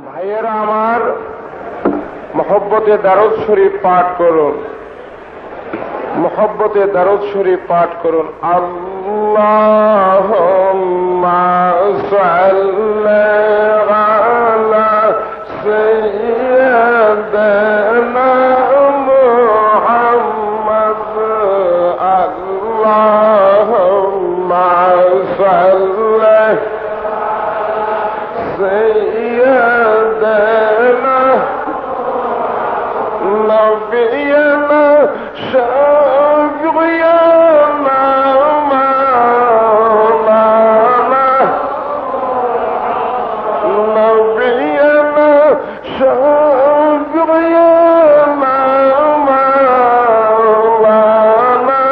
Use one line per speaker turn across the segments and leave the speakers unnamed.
ভাইয়েরা আমার, মহব্বতে দারুদ শরীফ পাঠ করুন, মহব্বতে দারুদ শরীফ পাঠ করুন। আল্লাহুম্মা সাল্লি আলা সাইয়্যিদিনা মুহাম্মদ। আল্লাহুম্মা সাল্লি سيدنا نبينا شفيعنا مولانا نبينا شفيعنا مولانا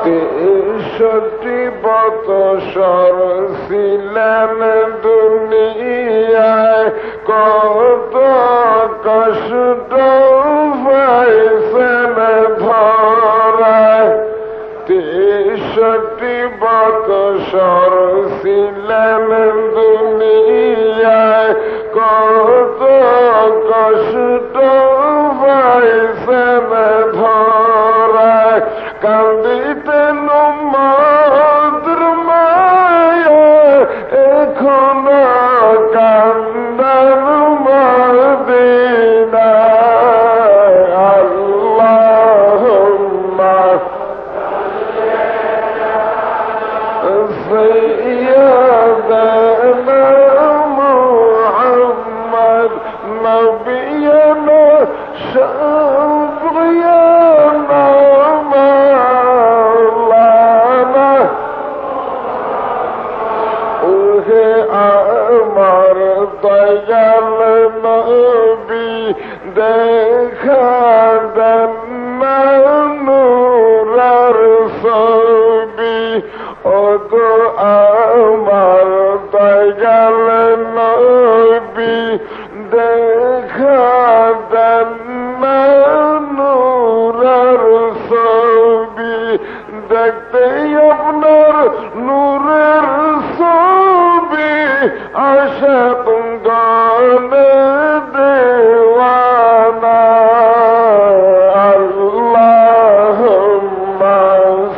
তেষট্টি বৎসর ছিলেন দুনিয়ায়, কত কষ্ট পাইছেন ধরায়। তেষট্টি বৎসর ছিলেন দুনিয়ায়, কত কষ্ট পাইছেন ধরায়। কান্দিতেন উম্মতের মায়া, এখনো কান্দার মদিনায়। আল্লাহুম্মা সাইয়্যিদিনা মুহাম্মদ নবিয়্যিনা শাফিয়্যিনা মাওলানা। ওহে আমার দয়াল নবী, দেখা দেন না নূরের ছবি। ওগো আমার দয়াল নবী, দেখা দেন না নূরের ছবি। দেখতে আপনার নূরের ছবি, আশাক গানে দেওয়ানা। আল্লাহুম্মা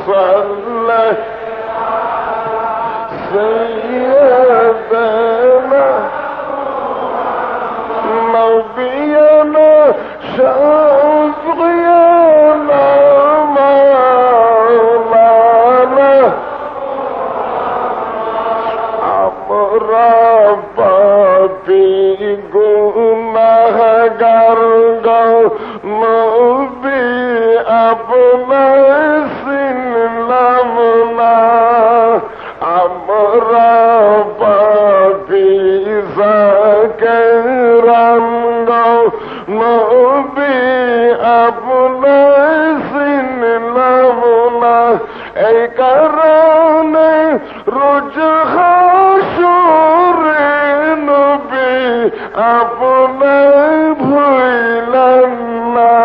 সাল্লি সাইয়্যিদিনা নবিয়্যিনা শাফিয়্যিনা মাওলানা। আমরা পাপী গুনাহগার গো নবী, আপনার চিনলাম না। আমরা পাপী জাকেরান গো নবী, আপনার চিনলাম না। এই কারণে রোজ হাসরে নবী আপনার ভুললেন না।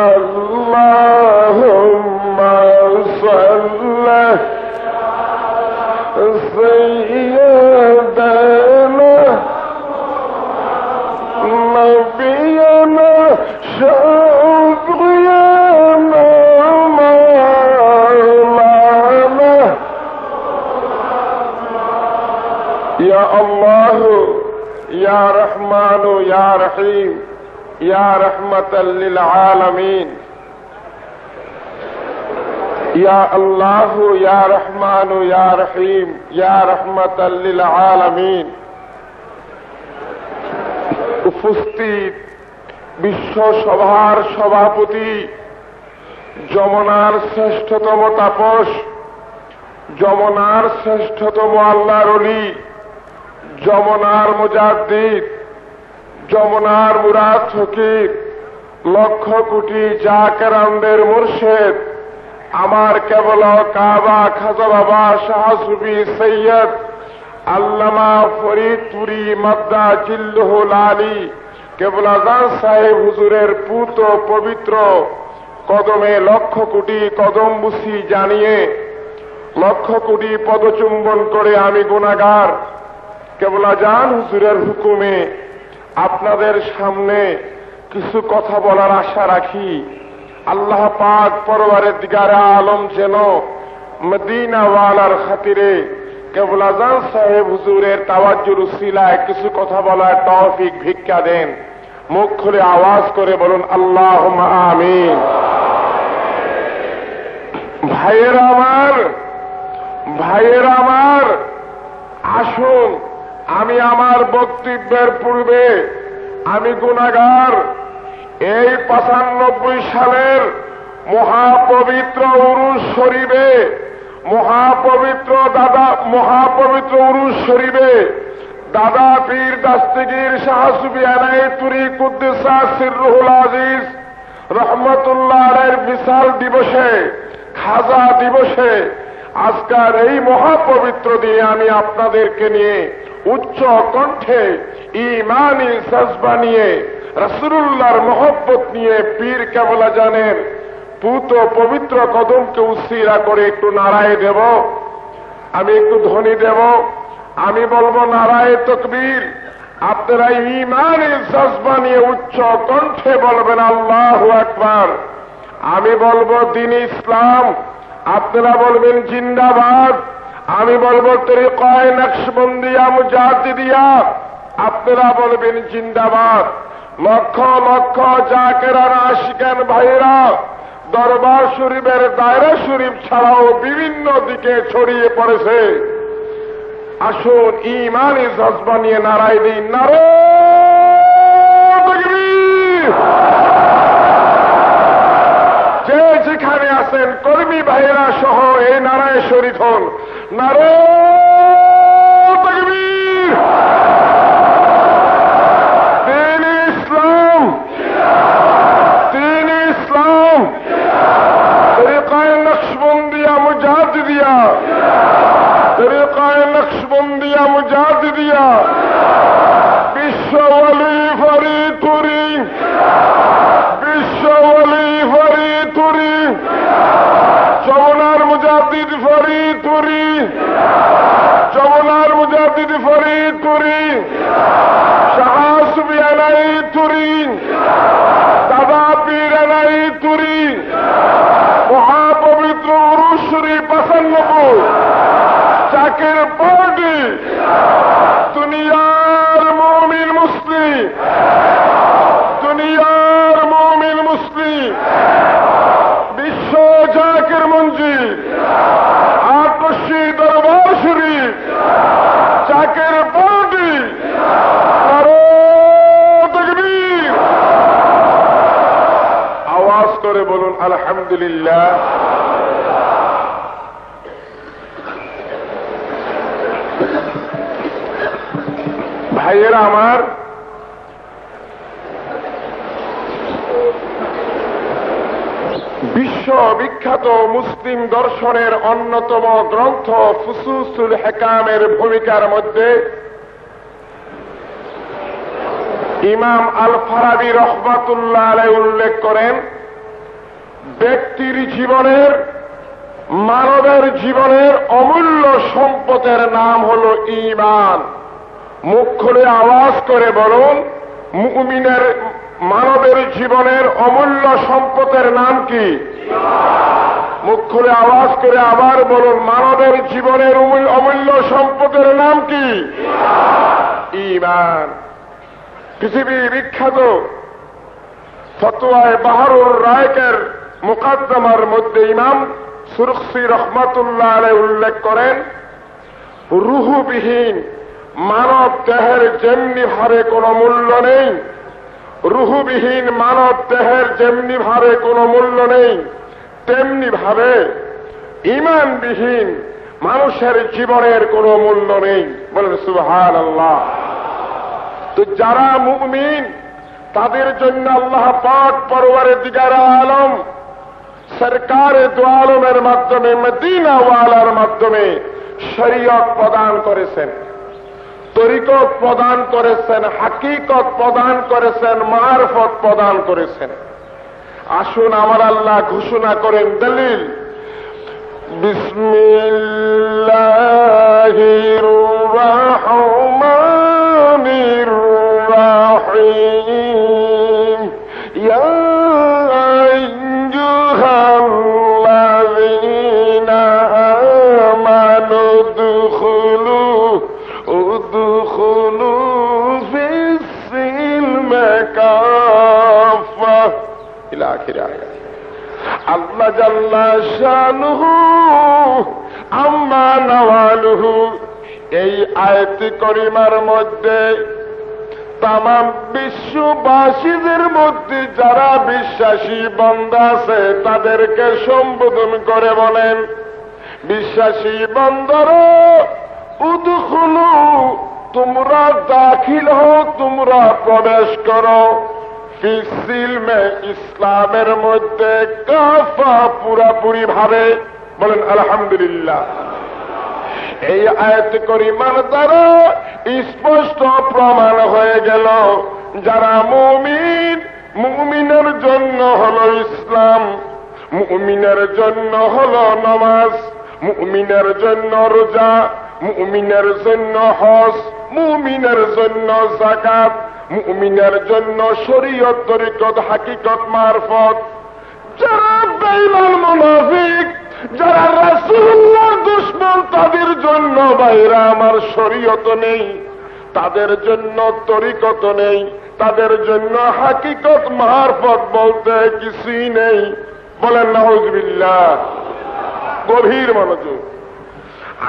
আল্লাহুম্মা সাল্লি সাইয়্যিদিনা নবিয়্যিনা শাফিয়্যিনা মাওলানা। ইয়া আল্লাহ, ইয়া রহমান, ইয়া রহিম, ইয়া রহমাতাল লিল আলামিন। ইয়া আল্লাহ, ইয়া রহমান, ইয়া রহিম, ইয়া রহমাতাল লিল আলামিন। উপস্থিত বিশ্ব সভার সভাপতি, যমুনার শ্রেষ্ঠতম তাপস, যমুনার শ্রেষ্ঠতম আল্লাহর ওলি, যমুনার মুজাদ্দিদ, যমুনার মুরাদ ফকির, লক্ষ কোটি জাকেরানদের মুর্শেদ, আমার কেবল কাবা খাজা বাবা শাহ সুফি সৈয়দ আল্লামা ফরিদপুরি মাদ্দা জিল্লুহুল আলী কেবল আজান সাহেব হুজুরের পূত পবিত্র কদমে লক্ষ কোটি কদম বুসি জানিয়ে লক্ষ কোটি পদচুম্বন করে আমি গুনাহগার কেবলা জান হুজুরের হুকুমে আপনাদের সামনে কিছু কথা বলার আশা রাখি। আল্লাহ পাক পরওয়ারদিগারে আলম যেন মদিনা ওয়ালার খাতিরে কেবলা জান সাহেব হুজুরের তাওয়াজ্জুর উসিলায় কিছু কথা বলার তৌফিক ভিক্ষা দেন। মুখ খুলে আওয়াজ করে বলুন আল্লাহুম্মা আমিন। ভাইয়েরা আমার, আসুন আমি আমার বক্তব্যের পূর্বে আমি গুনাহগার এই 95 সালের মহাপবিত্র উরুস শরীফে মহাপবিত্র উরুস শরীফে দাদা পীর দাস্তিগীর শাহ সুফি এনায়েতুরি কুদ্দুসা সিররুল আজিজ রহমতুল্লাহ আলাইহির বিশাল দিবসে খাজা দিবসে আজকের এই মহাপবিত্র দিনে আমি আপনাদেরকে নিয়ে উচ্চ কণ্ঠে ঈমানি জজবা নিয়ে রাসূলুল্লাহর মহব্বত নিয়ে পীর কেবলা জানের পুত পবিত্র কদমকে উসিলা করে একটু নারায়ে দেব, আমি একটু ধ্বনি দেব। আমি বলবো নারায়ে তাকবীর, আপনারা ঈমানি জজবা নিয়ে উচ্চ কণ্ঠে বলবেন আল্লাহু আকবার। আমি বলবো দ্বীন ইসলাম, আপনারা বলবেন জিন্দাবাদ। আমি বলবো তরিকায়ে নকশবন্দিয়া মুজাদ্দিদিয়া, আপনারা বলবেন জিন্দাবাদ। লক্ষ লক্ষ জাকেরান আশিকান ভাইরা দরবার শরীফের দায়রা শরীফ ছাড়াও বিভিন্ন দিকে ছড়িয়ে পড়েছে। আসুন ঈমানি জজবা নিয়ে নারায়ে দিন, নারায়ে তাকবীর। যে যেখানে আছেন কর্মী ভাইরা সহ এই নারায়ে শরীফ হন, নারায়ে তাকবীর। দ্বীন ইসলাম, দ্বীন ইসলাম, তরিকায়ে নকশবন্দিয়া মুজাদ্দিদিয়া, তরিকায়ে নকশবন্দিয়া মুজাদ্দিদিয়া, বিশ্ব ওয়ালি ফরিদ তুরি, বিশ্ব ওয়ালি ফরিদ তুরি, যমুনার মুজাদ্দিদ ফরিদ তুরি, যমুনার মুজাদ্দিদ ফরিদ তুরি, শাহ সুফি এনায়েতুরি, দাদা পীর এনায়েতুরি, মহাপবিত্র উরুস শরীফ 95 জাকের পার্টি দুনিয়ার মুমিন মুসলিম, দুনিয়ার মুমিন মুসলিম, বিশ্ব জাকের মঞ্জিল আটশি দরবার শরীফ জাকের পার্টি, নারায়ে তাকবীর। আওয়াজ করে বলুন আলহামদুলিল্লাহ। ভাইয়েরা আমার, বিশ্ববিখ্যাত মুসলিম দর্শনের অন্যতম গ্রন্থ ফুসুসুল হেকামের ভূমিকার মধ্যে ইমাম আল ফারাবী রহমাতুল্লাহ আলাইহি উল্লেখ করেন, ব্যক্তির জীবনের, মানবের জীবনের অমূল্য সম্পদের নাম হল ঈমান। মুখ খুলে আওয়াজ করে বলুন, মুমিনের মানবের জীবনের অমূল্য সম্পদের নাম কি? মুখ খুলে আওয়াজ করে আবার বলুন, মানবের জীবনের অমূল্য সম্পদের নাম কি? ঈমান। পৃথিবী বিখ্যাত ফতোয়ায়ে বাহরুর রায়কের মুকদ্দমার মধ্যে ইমাম সুরখসি রহমাতুল্লাহ আলাইহি উল্লেখ করেন, রুহবিহীন মানব দেহের যেমনি ভাবে কোনো মূল্য নেই, রুহবিহীন মানব দেহের যেমনি ভাবে কোনো মূল্য নেই, তেমনি ভাবে ঈমানবিহীন মানুষের জীবনের কোনো মূল্য নেই। বলেন সুবহানাল্লাহ। তো যারা মুমিন তাদের জন্য আল্লাহ পাক পরওয়ারদিগারে আলম সরকারে দু আলমের মাধ্যমে, মদিনা ওয়ালার মাধ্যমে শরীয়ত প্রদান করেছেন, তরিকত প্রদান করেছেন, হাকিকত প্রদান করেছেন, মারফত প্রদান করেছেন। আসুন আমার আল্লাহ ঘোষণা করেন দলিল, বিসমিল্লাহির রহমানির আখির আয়াত। আল্লাহ জাল্লা শানুহু আম্মা নাওয়ালুহু, এই আয়াতে করিমার মধ্যে তামাম বিশ্ববাসীদের মধ্যে যারা বিশ্বাসী বান্দা আছে তাদেরকে সম্বোধন করে বলেন, বিশ্বাসী বান্দারা উদখুলু, তোমরা দাখিল হও, তোমরা প্রবেশ করো, ফিসিলমে, ইসলামের মধ্যে কাফা, পুরাপুরি ভাবে। বলেন আলহামদুলিল্লাহ। এই আয়াত করিমার দ্বারা স্পষ্ট প্রমাণ হয়ে গেল যারা মুমিন, মুমিনের জন্য হলো ইসলাম, মুমিনের জন্য হলো নামাজ, মুমিনের জন্য রোজা, মুমিনের জন্য হজ, মুমিনের জন্য যাকাত, মুমিনের জন্য শরীয়ত, তরিকত, হাকিকত, মারফত। যারা বেঈমান, মুনাফিক, যারা রাসূলুল্লাহর দুশমন, তাদের জন্য ভাইরা আমার শরীয়ত নেই, তাদের জন্য তরিকত নেই, তাদের জন্য হাকিকত, মারফত বলতে কিছুই নেই। বলেন নাউযুবিল্লাহ। গভীর মনোযোগ।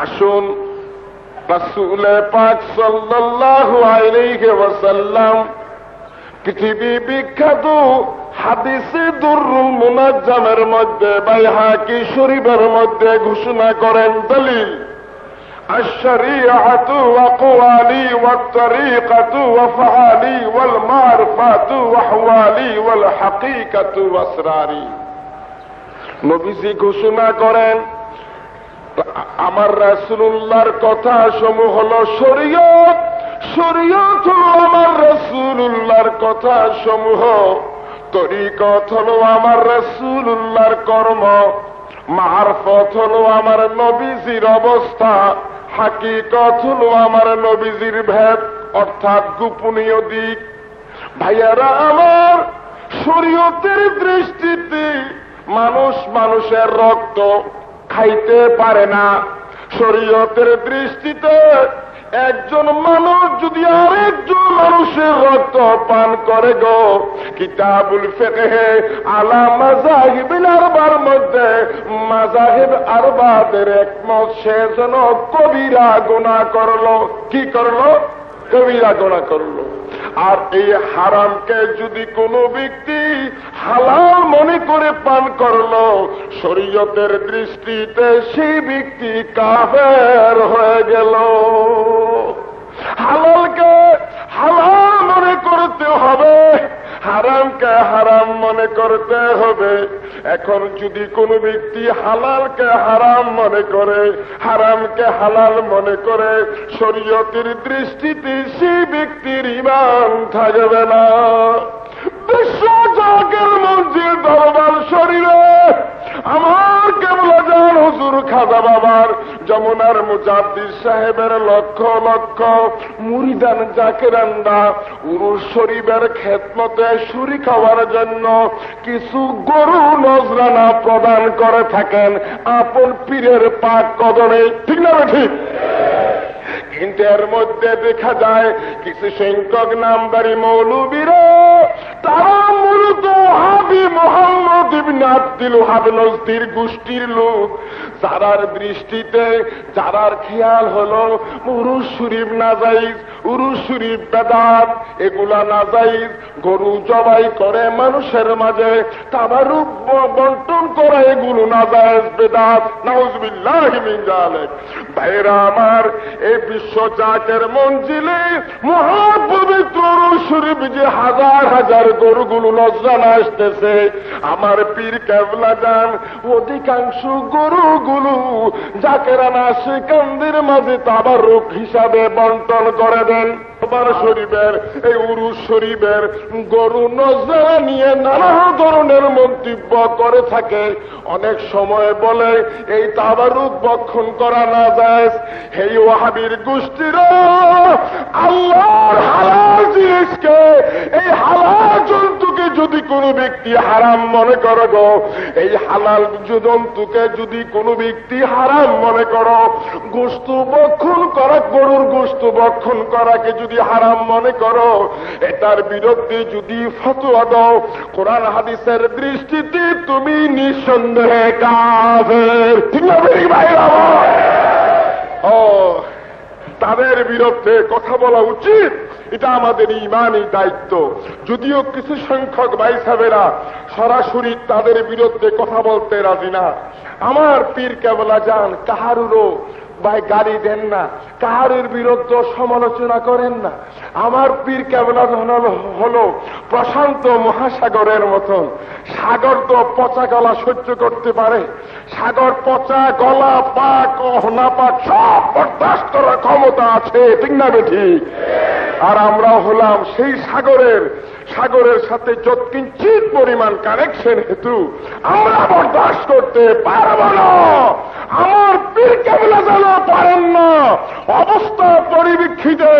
আসুন রাসূল পাক সাল্লাল্লাহু আলাইহি ওয়াসাল্লাম পৃথিবী বিখ্যাত হাদিসে দুররুল মুনাজ্জামের মধ্যে, বাইহাকি শরীফের মধ্যে ঘোষণা করেন, দলিল আশ-শরীআতু ওয়া কওয়ালি ওয়া তরিকাতু ওয়া ফাআলি ওয়াল মারফাতু ওয়া আহওয়ালি ওয়াল হাকীকাতু ওয়া আসরারি। নবীজি ঘোষণা করেন আমার রাসূলুল্লাহর কথা সমূহ হলো শরীয়ত, শরীয়ত হলো আমার রাসূলুল্লাহর কথা সমূহ, তরিকত হলো আমার রাসূলুল্লাহর কর্ম, মারফত হলো আমার নবীজির অবস্থা, হাকিকত হলো আমার নবীজির ভেদ, অর্থাৎ গোপনীয় দিক। ভাইয়ারা আমার, শরীয়তের দৃষ্টিতে মানুষ মানুষের রক্ত খাইতে পারে না। শরীয়তের দৃষ্টিতে একজন মানুষ যদি আরেকজন মানুষের রক্ত পান করে গো, কিতাবুল ফিকহে আলা মাযাহিবিল আরবার মধ্যে মাযাহিব আরবাদের একমত, সে যেন কবিরা গুনাহ করলো। কি করলো? কবিরা গুনাহ করলো। আর এই হারামকে যদি কোনো ব্যক্তি হালাল মনে করে পান করলো, শরীয়তের দৃষ্টিতে সেই ব্যক্তি কাফের হয়ে গেল। হালালকে হালাল মনে করতে হবে, হারামকে হারাম মনে করতে হবে। এখন যদি কোনো ব্যক্তি হালালকে হারাম মনে করে, হারামকে হালাল মনে করে, শরীয়তের দৃষ্টিতে সেই ব্যক্তির ঈমান থাকবে না। বিশ্ব জাগের মঞ্জিল দরবার শরীরে আমার কেবলা জান হুজুর খাজা বাবার, যমুনার মুজাদ্দিদ সাহেবের লক্ষ লক্ষ মুরিদান জাকিরানরা উরুস শরীফের খেদমতে শরীক হওয়ার জন্য কিছু গরু নজরানা প্রদান করে থাকেন আপন পীরের পাক কদমে। ঠিক না ঠিক? কিন্তু এর মধ্যে দেখা যায় কিছু সংখ্যক নামদারি মৌলবীরা, তারা মূলত ওয়াহাবি মুহাম্মদ ইবনে আব্দুল ওয়াহাব নজদির গোষ্ঠীর লোক, যারার দৃষ্টিতে, যারার খেয়াল হলো উরুস শরীফ নাজাইজ, উরুস শরীফ বেদাত, এগুলা নাজাইজ। গরু জবাই করে মানুষের মাঝে তাবারুক বন্টন করে, এগুলো নাজাইজ, বেদাত। নাউযুবিল্লাহি মিন যালিক। ভাইরা আমার, এই বিশ্ব জাকের মঞ্জিলে মহাপবিত্র উরুস শরীফ যে হাজার হাজার গরুগুলো নজরানা আসতেছে, আমার পীর কেবলা জান অধিকাংশ গরুগুলো জাকেরানা সেকান্দের মাঝে তাবারুক হিসাবে বন্টন করে দেন। শরীফের এই উরুস শরীফের গরু নজরানা নিয়ে নানা ধরনের মন্তব্য করে থাকে। অনেক সময় বলে এই তাবারুক ভক্ষণ করা না যায়। এই ওয়াহাবির গোষ্ঠীরা আল্লাহর হালাল জিনিসকে, এই হালাল জন্তুকে যদি কোনো ব্যক্তি হারাম মনে করো গো, এই হালাল জন্তুকে যদি কোনো ব্যক্তি হারাম মনে করো, গোশত ভক্ষণ করা, গরুর গোশত ভক্ষণ করাকে যদি হারাম মনে করো, এটার বিরুদ্ধে যদি ফতোয়া দাও, কোরআন হাদিসের দৃষ্টিতে তুমি নিঃসন্দেহে কাফের। ঠিক না ভাই? ও, তাদের বিরুদ্ধে কথা বলা উচিত, এটা আমাদের ইমানি দায়িত্ব। যদিও কিছু সংখ্যক ভাই সাহেবেরা সরাসরি তাদের বিরুদ্ধে কথা বলতে রাজি না। আমার পীর কেবলা যান কাহারুরও ভাই গালি দেন না, কাহারের বিরুদ্ধে সমালোচনা করেন না। আমার পীর কেবলা হলো প্রশান্ত মহাসাগরের মতন। সাগর তো পচা গলা সহ্য করতে পারে, সাগর পচা গলা পাক না পাক সব বরদাস্ত করার ক্ষমতা আছে। ঠিক না ঠিক? আর আমরা হলাম সেই সাগরের সাথে যৎকিঞ্চিত পরিমাণ কানেকশন হেতু আমরা বরদাস্ত করতে পারব না। আমার পীর কেবলা যেন পারেন না। অবস্থা পরিবীক্ষিতে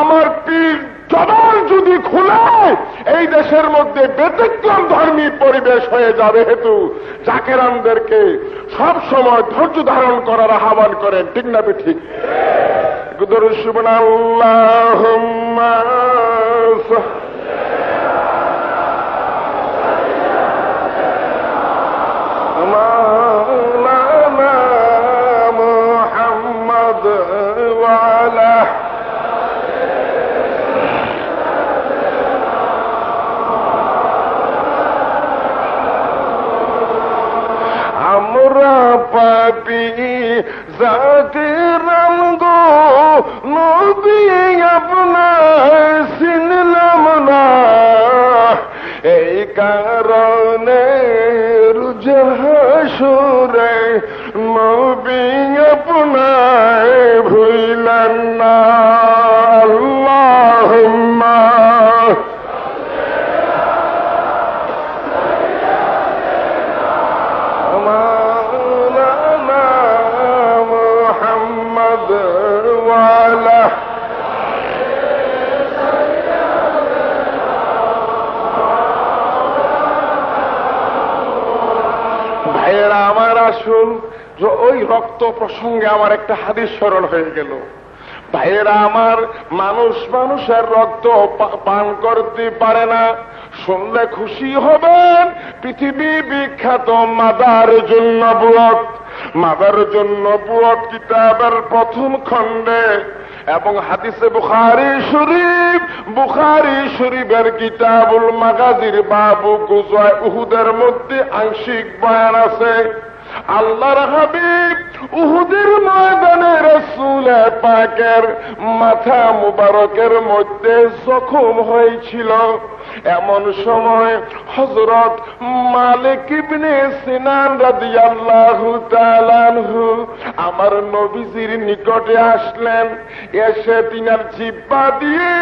আমার পীর জবান যদি খুলে এই দেশের মধ্যে ব্যতিক্রম ধর্মী পরিবেশ হয়ে যাবে হেতু জাকেরানদেরকে সব সময় ধৈর্য ধারণ করার আহ্বান করেন। ঠিক না ঠিক? সুবহানাল্লাহুম্মা মাওলানা মুহাম্মদ ওয়া আলা আমরা পাপী জাতির রঙ্গ নবী আপনার চিনলাম না, এই কারণে রুজহাসুরে নবী আপনার ভুললেন না। আল্লাহুম্মা ভাইয়েরা আমার, আসুন ওই রক্ত প্রসঙ্গে আমার একটা হাদিস স্মরণ হয়ে গেল। ভাইয়েরা আমার, মানুষের রক্ত পান করতে পারে না। শুনলে খুশি হবেন, পৃথিবী বিখ্যাত মাদার জন্য কিতাবের প্রথম খণ্ডে এবং হাদিসে বুখারী শরীফের কিতাবুল মাগাজির বাবু গুজওয়া উহুদের মধ্যে আংশিক বয়ান আছে। আল্লাহর হাবিব উহুদের ময়দানে রাসূল পাকের মাথা মুবারকের মধ্যে জখম হয়েছিল। এমন সময় হযরত মালিক ইবনে সিনান রাদিয়াল্লাহু তাআলা আনহু আমার নবীজির নিকটে আসলেন। এসে তিনার জিহ্বা দিয়ে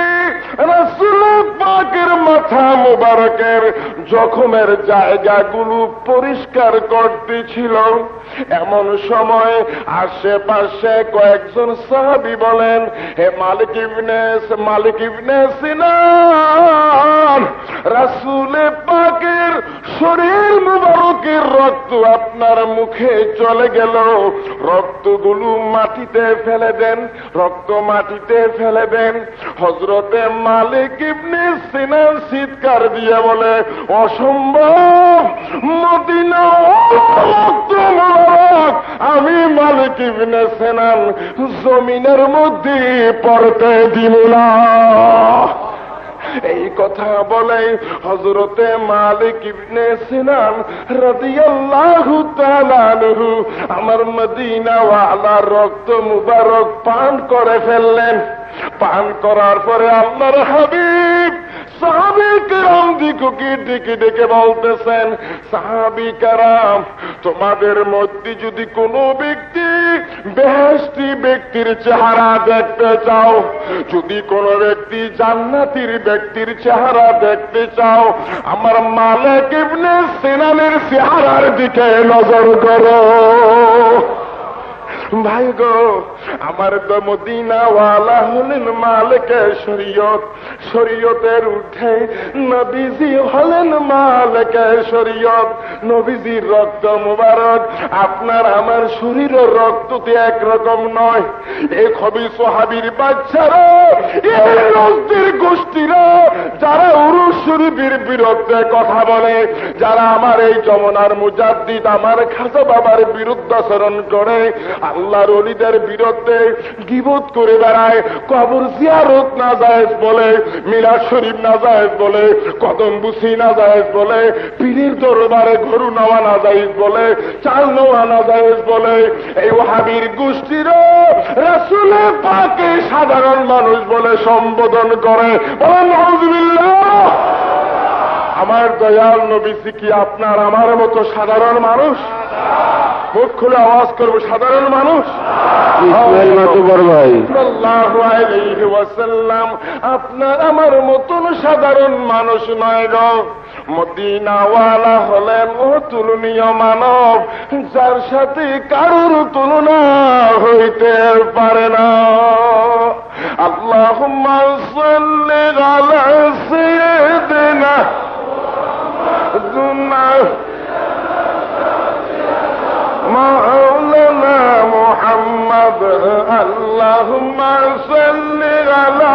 রাসূল পাকের মাথা মুবারকের জখমের জায়গাগুলো পরিষ্কার করতেছিল। এমন সময় আশেপাশে কয়েকজন সাহাবী বলেন, হে মালিক ইবনে সিনান, রাসূল পাকের শরীর মুবারকের রক্ত আপনার মুখে চলে গেল, রক্তগুলো মাটিতে ফেলে দেন, রক্ত মাটিতে ফেলে দেন। হযরতে মালিক ইবনে সিনান চিৎকার দিয়ে বলে, অসম্ভব, মদিনা রক্ত মুবারক আমি মালিক ইবনে সিনান জমিনের মধ্যে পড়তে দিব না। এই কথা বলে হযরতে মালিক ইবনে সিনান রাদিয়াল্লাহু তাআলা আনহু আমার মদিনা ওয়ালার রক্ত মুবারক পান করে ফেললেন। পান করার পরে আল্লাহর হাবিব সাহাবী কেরাম দিকে ডেকে বলতেছেন, সাহাবী কেরাম, তোমাদের মধ্যে যদি কোনো ব্যক্তি বেহেশতি ব্যক্তির চেহারা দেখতে চাও, যদি কোনো ব্যক্তি জান্নাতীর ব্যক্তির চেহারা দেখতে চাও, আমার মালিক ইবনে সিনানের চেহারার দিকে নজর করো। ভাই গো, আমার তো মদিনাওয়ালা হলেন মালিকে শরীয়ত, শরীয়তের ঊর্ধ্বে নবীজি হলেন মালিকে শরীয়ত। নবীজির রক্ত মুবারক আপনার আমার শরীরের রক্ততে একরকম নয়। এই খবিস সাহাবীর বাচ্চারা, এই রক্তের গোষ্ঠীরা যারা উরুস শরীফের বিরুদ্ধে কথা বলে, যারা আমার এই যমুনার মুজাদ্দিদ আমার খাজা বাবার বিরুদ্ধাচরণ করে, আল্লাহর ওলিদের বিরুদ্ধে গীবত করে বেড়ায়, কবর জিয়ারত নাজায়েজ বলে, মিলাদ শরীফ নাজায়েজ বলে, কদম বুসি নাজায়েজ বলে, পীরের দরবারে গরু নেওয়া নাজায়েজ বলে, চাল নেওয়া নাজায়েজ বলে, এই ওয়াহাবীর গোষ্ঠীরও রাসূল পাককে সাধারণ মানুষ বলে সম্বোধন করে। বলেন আউযুবিল্লাহ। আমার দয়াল নবীজি কি আপনার আমার মতো সাধারণ মানুষ? মুখ খুলে আওয়াজ করবো, সাধারণ মানুষ? সাল্লাল্লাহু আলাইহি ওয়াসাল্লাম আপনার আমার মতন সাধারণ মানুষ নয় গো। মদিনাওয়ালা হলেন অতুলনীয় মানব, যার সাথে কারোর তুলনা হইতে পারে না। আল্লাহুম্মা সাল্লি আলা সাইয়্যিদিনা মাওলানা মুহাম্মদ। আল্লাহুম্মা সাল্লি আলা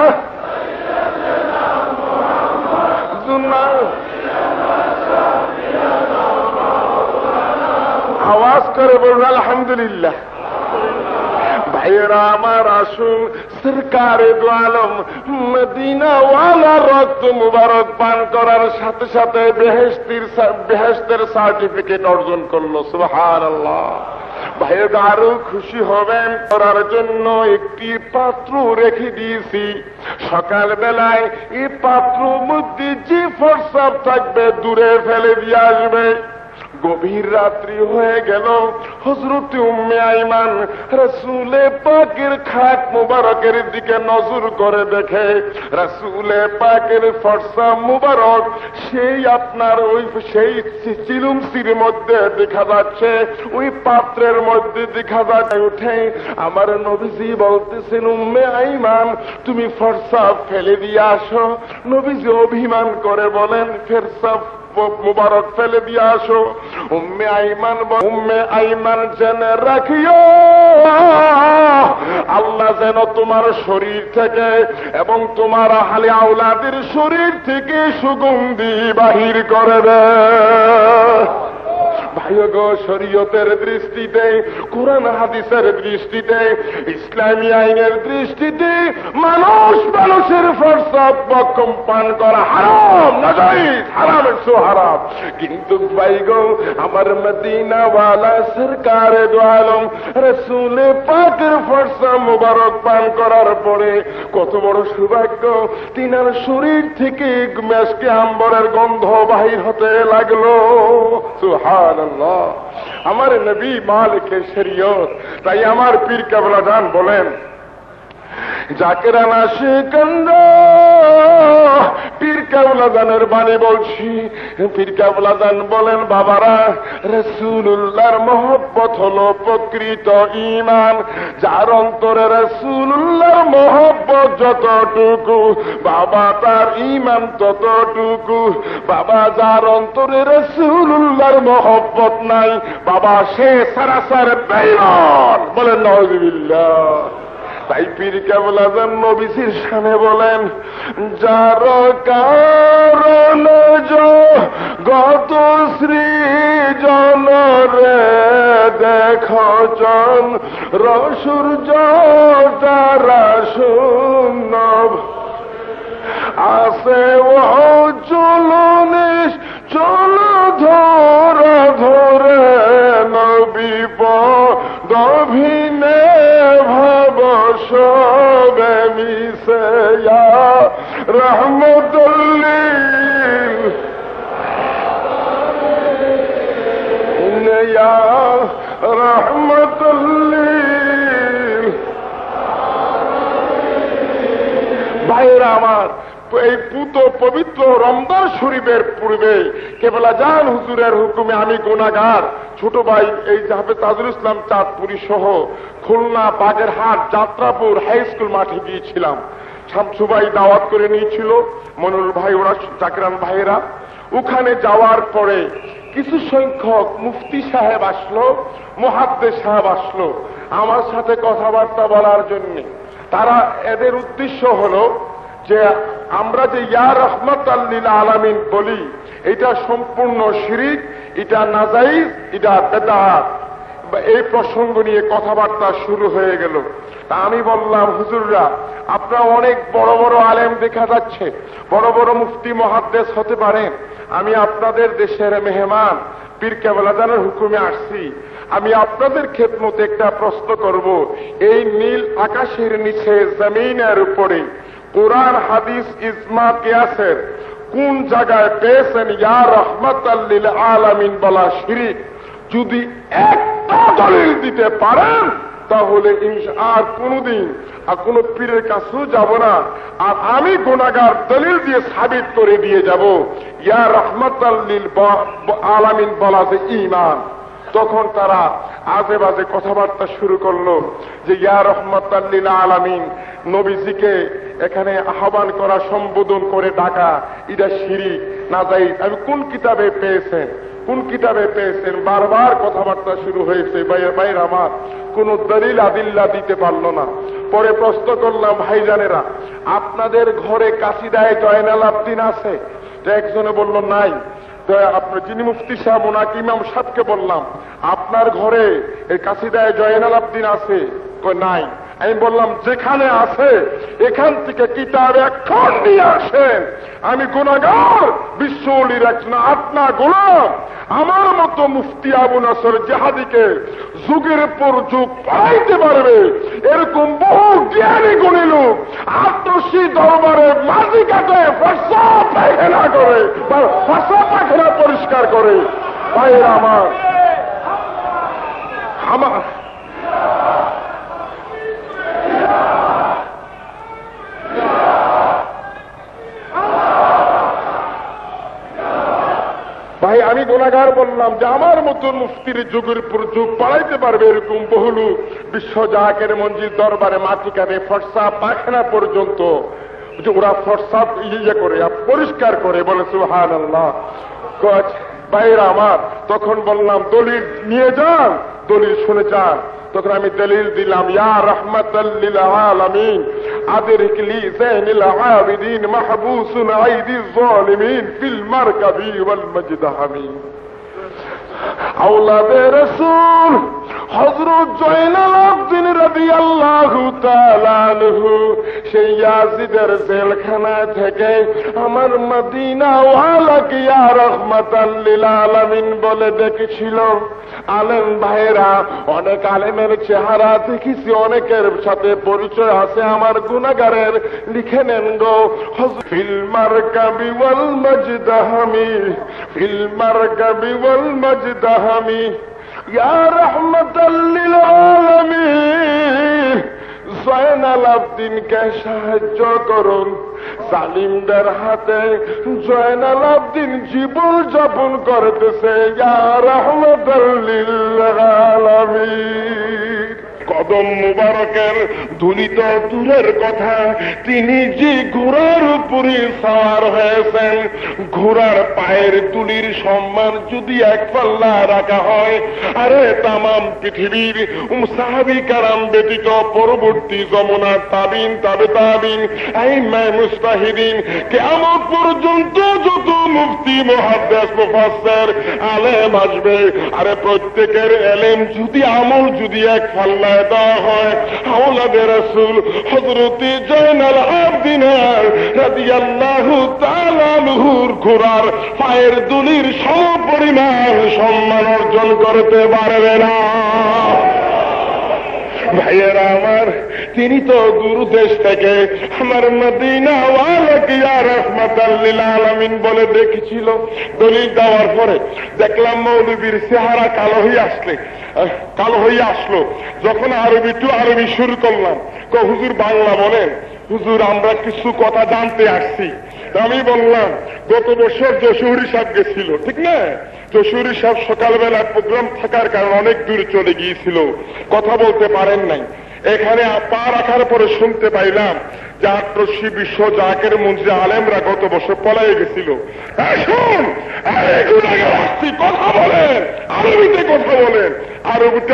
আওয়াজ করে বলুন আলহামদুলিল্লাহ। ভাইয়েরা আমার, আসুন সরকারে দু আলম মদিনাওয়ালা রক্ত মুবারক পান করার সাথে সাথে বেহেশতের সার্টিফিকেট অর্জন করলো। সুবহানাল্লাহ। ভাইয়েরা আরো খুশি হবেন, করার জন্য একটি পাত্র রেখে দিয়েছি। সকাল বেলায় এই পাত্র মধ্যে যে ফরসাব থাকবে দূরে ফেলে দিয়ে আসবে। গভীর রাত্রি হয়ে গেল, হযরত উম্মে আইমান রাসূলে পাকের খাট মুবারকের দিকে নজর করে দেখে রাসূলে পাকের ফরসা মুবারক সেই আপনার ওই সেই চিলুমসির মধ্যে দেখা যাচ্ছে, ওই পাত্রের মধ্যে দেখা যাচ্ছে। উঠে আমার নবীজি বলতেছেন, উম্মে আইমান তুমি ফরসা ফেলে দিয়ে আসো। নবীজি অভিমান করে বলেন, ফেরসা মুবারক ফেলে দিয়ে আসো। উম্মে আইমান জেনে রাখিও, আল্লাহ যেন তোমার শরীর থেকে এবং তোমার আহলে আওলাদের শরীর থেকে সুগন্ধি বাহির করে দেয়। ভাইগো, শরীয়তের দৃষ্টিতে, কোরআন হাদিসের দৃষ্টিতে, ইসলামী আইনের দৃষ্টিতে মানুষের ফরসাব বকম পান করা হারাম, নাজায়েজ, হারামের সো হারাম। কিন্তু ভাইগো, আমার মদিনাওয়ালা সরকারে দু আলম রাসূলে পাকের ফরসাব মুবারক পান করার পরে কত বড় সৌভাগ্য, তিনার শরীর থেকে মেশকে আম্বরের গন্ধ বাহির হতে লাগলো। সুবহানাল্লাহ। আমার নবী মালিকে শরীয়ত। তাই আমার পীর কেবলা জান বলেন, জাকেরানা শিকন্দ পীর কেবলা জানের বাণী বলছি। পীর কেবলা জান বলেন, বাবারা, রাসূলুল্লাহর মহব্বত হলো প্রকৃত ঈমান। যার অন্তরে রাসূলুল্লাহর মহব্বত যতটুকু, বাবা তার ঈমান ততটুকু। বাবা, যার অন্তরে রাসূলুল্লাহর মহব্বত নাই, বাবা সে সারাসার বেঈমান। বলেন নাউযুবিল্লাহ। তাই পীর কেবলা জান নবীজির শানে বলেন, যার কারণ গত সৃজন রে দেখজন রসূর্য তারা শূন্য আসে ও চলনিস চল ধরে ধরে নবী পদভিনে ভাব সবে মিশে রহমতুল্লিল রহমতুল্লিল। ভাইরা আমার, এই পুত পবিত্র রমজান শরীফের পূর্বে কেবলা জান হুজুরের হুকুমে আমি গুনাহগার ছোট ভাই এই হাফেজ তাজুল ইসলাম চাঁদপুরি সহ খুলনা বাগেরহাট যাত্রাপুর হাই স্কুল মাঠে গিয়েছিলাম। শামসু ভাই দাওয়াত করে নিয়েছিল, মনুল ভাই, ওরা জাকিরান ভাইয়েরা। ওখানে যাওয়ার পরে কিছু সংখ্যক মুফতি সাহেব আসলো, মুহাদ্দিস সাহেব আসলো আমার সাথে কথাবার্তা বলার জন্য। তারা এদের উদ্দেশ্য হলো যে আমরা যে ইয়া রাহমাতাল লিল আলামিন বলি এটা সম্পূর্ণ শিরিক, এটা নাজাইজ, এটা বেদাত। এই প্রসঙ্গ নিয়ে কথাবার্তা শুরু হয়ে গেল। তা আমি বললাম, হুজুররা আপনারা অনেক বড় বড় আলেম দেখা যাচ্ছে, বড় বড় মুফতি মুহাদ্দিস হতে পারেন, আমি আপনাদের দেশের মেহমান পীর কেবলাদানের হুকুমে আসছি। আমি আপনাদের খেদমতে একটা প্রশ্ন করব, এই নীল আকাশের নিচে জমিনের উপরে কোরআন হাদিস ইজমা কিয়াসের কোন জায়গায় পেয়েছেন ইয়া রাহমাতাল লিল আলামিন বলা শিরিক? যদি একটা দলিল দিতে পারেন তাহলে আর কোনদিন আর কোন পীরের কাছেও যাব না, আর আমি গুনাহগার দলিল দিয়ে সাবিত করে দিয়ে যাব ইয়া রাহমাতাল লিল আলামিন বলা যে ঈমান। তখন তারা আজে বাজে কথাবার্তা শুরু করলো যে ইয়া রাহমাতাল লিল আলামিন নবীজিকে এখানে আহ্বান করা, সম্বোধন করে ডাকা, এটা শিরিক, নাজাইজ। আমি কোন কিতাবে পেয়েছেন, কোন কিতাবে পেয়েছেন? বারবার কথাবার্তা শুরু হয়েছে। ভাইয়ের আমার কোন দলিল আদিল্লা দিতে পারল না। পরে প্রশ্ন করলাম, ভাইজানেরা আপনাদের ঘরে কাসিদায় জয়নাল আবদিন আছে? তো একজনে বলল নাই। তো আপনার যিনি মুফতি সাহেব ওনাকে ইমাম সাহেবকে বললাম, আপনার ঘরে এই কাসিদায় জয়নাল আবদিন আছে? নাই। আমি বললাম, যেখানে আছে এখান থেকে কিতাব এখন নিয়ে আসেন। আমি গুনাহগার, বিশ্ব ওলির একজন আপনা গোলাম। আমার মতো মুফতি আবু নাসর জাহাদিকে যুগের পর যুগ পড়াইতে পারবে এরকম বহু জ্ঞানী গুণী লোক আত্মসী দরবারে মাঝি কাটে, ফর্সা পায়খানা করে, ফর্সা পায়খানা পরিষ্কার করে। ভাইয়েরা আমার ভাই, আমি গুনাহগার বললাম যে আমার মতন মুফতির যুগের পর যুগ পড়াইতে পারবে এরকম বহু লোক বিশ্ব জাকের মঞ্জির দরবারে মাটি কাটে, ফর্সা পায়খানা পর্যন্ত যে ওরা ফর্সা ইয়ে করে পরিষ্কার করে, বলে সুবহানাল্লাহ। ভাইরা আমার, তখন বললাম দলিল নিয়ে যান, দলিল শুনে যান। তখন আমি দলিল দিলাম, ইয়া রাহমাতাল লিল আলামিন আদরিক লি যাইনিল আবিদিন মাহবুসুন আইদিজ জালিমিন ফিল মারকাবি ওয়াল মাজদাহামি। আওলাদে রাসূল হযরত জয়নাল আবদিন রাদিয়াল্লাহু তাআলা আনহু সেই ইয়াজিদের জেলখানা থেকে আমার মদিনা ওয়ালাকে ইয়া রাহমাতাল লিল আলামিন বলে ডেকেছিল। আলেম ভাইরা, অনেক আলেমের চেহারা দেখেছি, অনেকের সাথে পরিচয় আছে আমার গুনাহগারের। লিখে নেন গো, ফিল মারকাবি ওয়াল মাজদাহামি, ফিল মারকাবি ওয়াল মাজদাহামি ইয়া রাহমাতাল লিল আলামিন জয়নাল আবদিনকে সাহায্য করুন। জালিমদের হাতে জয়নাল আবদিন জীবন যাপন করতেছে, ইয়া রাহমাতাল লিল আলামিন। কদম মুবারকের ধুলি তো দূরের কথা, তিনি যে ঘোড়ার উপরে সওয়ার হয়েছেন, ঘোড়ার পায়ের তুলির সম্মান যদি এক পাল্লা রাখা হয়, আরে তামাম পৃথিবীর সাহাবী কারাম ব্যতীত পরবর্তী যমুনা তাবিন, তাবে তাবিন, আইম্মায়ে মুজতাহিদিন, কিয়ামত পর্যন্ত যত মুফতি মুহাদ্দিস মুফাসসির আলেম আসবে, আরে প্রত্যেকের ইলম যদি আমল যদি এক পাল্লা দেওয়া হয়, আওলাদে রাসূল হযরত জয়নাল আবদিন রাদিয়াল্লাহু তাআলা আনহুর ঘোড়ার পায়ের দুলির সমপরিমাণ সম্মান অর্জন করতে পারবে না। ভাইয়েরা আমার, তিনি তো দূর দেশ থেকে আমার মদিনা ওয়ালাকে ইয়া রাহমাতাল লিল আলামিন বলে ডেকেছিল। দলিল দেওয়ার পরে দেখলাম মৌলবীর চেহারা কালো হয়ে আসলো। যখন আরবি টু আরবি শুরু করলাম, হুজুর বাংলা বলেন, হুজুর আমরা কিছু কথা জানতে আসছি। আমি বললাম গত বছর যশোহরী সাহেব গেছিল, ঠিক না? যশোহরী সাহেব সকালবেলা প্রোগ্রাম থাকার কারণে অনেক দূরে চলে গিয়েছিল, কথা বলতে পারেন নাই। এখানে পা রাখার পরে শুনতে পাইলাম যে আটরশি বিশ্ব জাকের মন্ত্রী আলেমরা গত বছর পলাইয়ে গেছিল। শুন আসছি, কথা বলেন, আরবিতে কথা বলেন।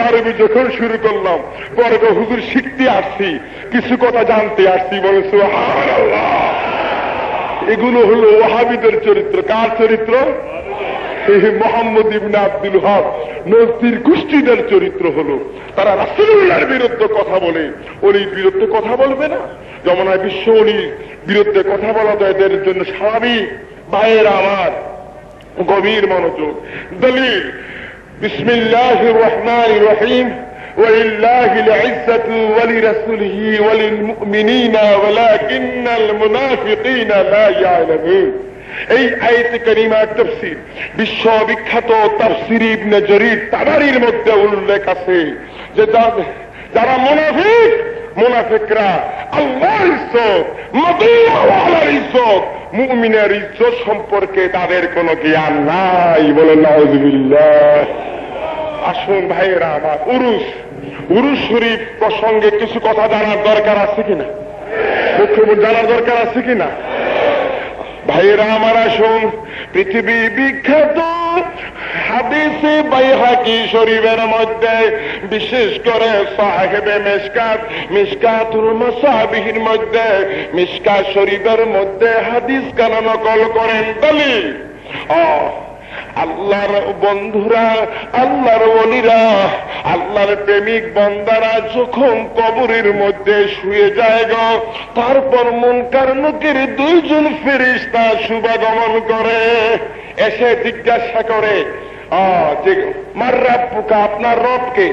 আরবি যখন শুরু করলাম পরে হুজুর শিখতে আসছি, কিছু কথা জানতে আসছি। বলে সুবহানাল্লাহ। এগুলো হলো ওয়াহাবিদের চরিত্র। কার চরিত্র? মোহাম্মদ ইবনে আব্দুল ওয়াহাব নজদির গোষ্ঠীদের চরিত্র হলো তারা রাসূলুল্লাহর বিরুদ্ধে কথা বলে, ওলির বিরুদ্ধে কথা বলবে না। যমুনা বিশ্ব ওলির বিরুদ্ধে কথা বলা যায় এদের জন্য স্বাভাবিক। ভাইয়েরা আমার, গভীর মনোযোগ। দলিল বিসমিল্লাহির রহমানির রহিম। ولله العزة ولرسوله وللمؤمنين ولكن المنافقين لا يعلمون। এই আয়াতে কারিমার তাফসীর বিশ্ববিখ্যাত তাফসীর ইবনে জরীর তাবারীর মধ্যে উল্লেখ আছে যে যারা মুনাফিকরা আল্লাহর ইজ্জত, মদিনাওয়ালার ইজ্জত, মুমিনের ইজ্জত সম্পর্কে তাদের কোনো জ্ঞান নাই। বলেন নাউযুবিল্লাহ। আসুন ভাইয়েরা আমার, উরুস শরীফ প্রসঙ্গে কিছু কথা জানার দরকার আছে কিনা? মুখ্যমন্ত্রী জানার দরকার আছে কিনা? ভাইয়েরা আমার আসুন, পৃথিবী বিখ্যাত হাদিসে বাইহাকি শরীফের মধ্যে বিশেষ করে সাহেবে মিশকাতুল মাসাবিহির মধ্যে মিশকাত শরীফের মধ্যে হাদিস কেন নকল করেন? দলিল আল্লাহর বন্ধুরা, আল্লাহর ওলিরা, আল্লাহর প্রেমিক বান্দারা যখন কবরের মধ্যে শুয়ে যায় গো, তারপর মুনকার নকির দুইজন ফেরেশতা শুভাগমন করে, এসে জিজ্ঞাসা করে যে মার রাব্বুকা, আপনার রবকে,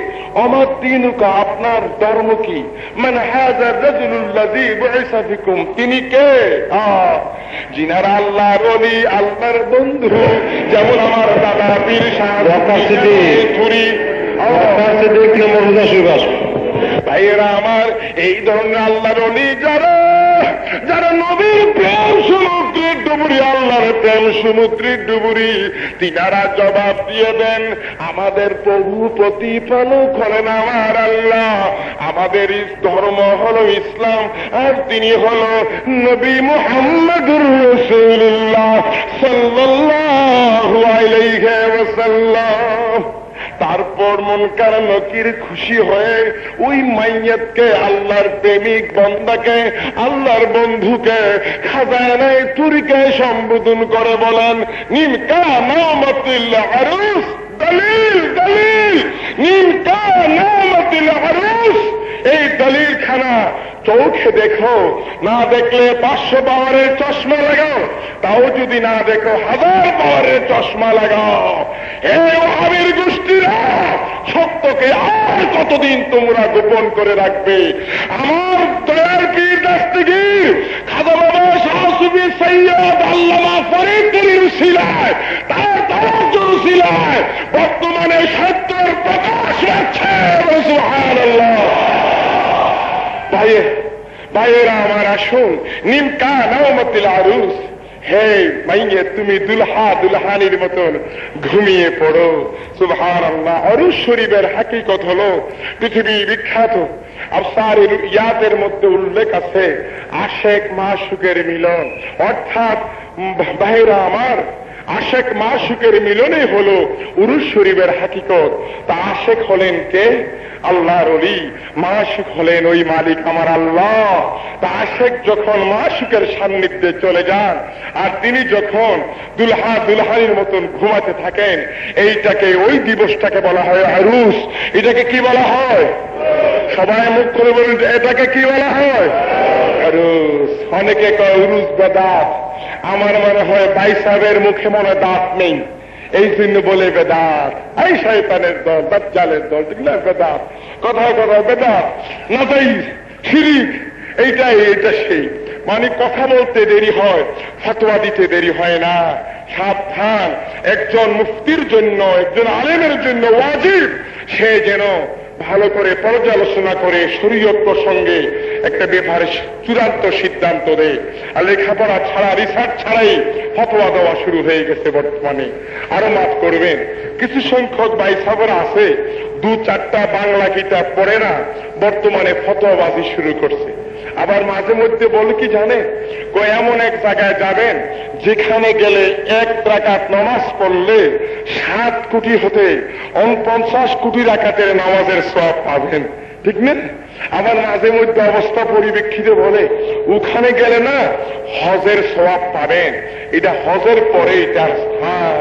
অমাদ দীনুকা, আপনার ধর্ম কি, মান হাযার রাজুলুল্লাযী বুইসা ফিকুম, তিনি কে? যিনারা আল্লাহর ওলি, আল্লাহর বন্ধু, যেমন আমার দাদা পীর সাহেব ভাইয়েরা আমার, এই ধরনের আল্লাহর ওলি যারা নবীর প্রেম সমুদ্রের ডুবুরি, আল্লাহর প্রেম সমুদ্রের ডুবুরি, তিনারা জবাব দিয়ে দেন আমাদের প্রভু প্রতিপালক হলেন আমার আল্লাহ, আমাদের ধর্ম হলো ইসলাম, আর তিনি হলো নবী মুহাম্মদুর রাসূলুল্লাহ সাল্লাল্লাহু আলাইহি ওয়াসাল্লাম। তারপর মুনকার নকির খুশি হয়ে ওই মাইয়াতকে, আল্লাহর প্রেমিক বান্দাকে, আল্লাহর বন্ধুকে খাজানায়ে তুরকে সম্বোধন করে বলেন নিমকা নামাতিল আরুস। দলিল নিমকা নামাতিল আরুস। এই দলিল খানা চোখে দেখো, না দেখলে 500 পাওয়ারের চশমা লাগাও, তাও যদি না দেখো 1000 পাওয়ারের চশমা লাগাও। হে ওয়াহাবীর গোষ্ঠীরা, সত্যকে আর কতদিন তোমরা গোপন করে রাখবে? আমার দয়ার পীর দস্তগীর খাজা বাবা শাহ সুফি সৈয়দ আল্লামা ফরিদ তরির উসিলায়, তার তাওয়াজ্জুর উসিলায় বর্তমানে সত্যের প্রকাশ হচ্ছে। সুবহানাল্লাহ। ভাইয়েরা আমার আসুন, নিমকা নামাতিল আরুস। হে মাইয়ে, তুমি দুলহানির মতন ঘুমিয়ে পড়ো। সুবহানাল্লাহ। আরুস শরীফের হাকিকত হলো পৃথিবী বিখ্যাত আফসারের ইয়াদের মধ্যে উল্লেখ আছে আশেক মাশুকের মিলন, অর্থাৎ ভাইয়েরা আমার, আশেক মাশুকের মিলনে হলো উরুস শরীফের হাকিকত। তা আশেক হলেন কে? আল্লাহর ওলি। মাশুক হলেন ওই মালিক আমার আল্লাহ। তা আশেক যখন মাশুকের সান্নিধ্যে চলে যান, আর তিনি যখন দুলহানির মতন ঘুমাতে থাকেন, এইটাকে, ওই দিবসটাকে বলা হয় আরুস। এটাকে কি বলা হয়? সবাই মুখ করে বলুন, এটাকে কি বলা হয়? আরুস। অনেকে কয় উরুস বেদাত। আমার মনে হয় ভাই সাহেবের মুখে মনে দাঁত নেই, এই জন্য বলে বেদাত। এই শয়তানের দল, দাজ্জালের দল, ঠিক না? বেদাত, কথায় কথায় বেদাত, নাজাইজ, শিরিক, এইটা সেই। মানে কথা বলতে দেরি হয়, ফতোয়া দিতে দেরি হয় না। সাবধান, একজন মুফতির জন্য, একজন আলেমের জন্য ওয়াজিব সে যেন ভালো করে পর্যালোচনা করে শরীয়ত প্রসঙ্গে একটা ব্যাপারে চূড়ান্ত সিদ্ধান্ত দেয়। আর লেখাপড়া ছাড়া, রিসার্চ ছাড়াই ফতোয়া দেওয়া শুরু হয়ে গেছে বর্তমানে। আরো মাফ করবেন, কিছু সংখ্যক ভাই সাহেবরা আছে 2-4টা বাংলা কিতাব পড়ে না, বর্তমানে ফতোয়াবাজি শুরু করছে। আবার মাঝে মধ্যে বলে কি জানে, এমন এক জায়গায় যাবেন যেখানে গেলে 1 রাকাত নামাজ পড়লে 7 কোটি হতে 49 কোটি রাকাতের নামাজের সওয়াব পাবেন, ঠিক না? আবার মাঝে মধ্যে অবস্থা পরিপ্রেক্ষিতে বলে ওখানে গেলে না হজের সওয়াব পাবেন, এটা হজের পরে এটার স্থান,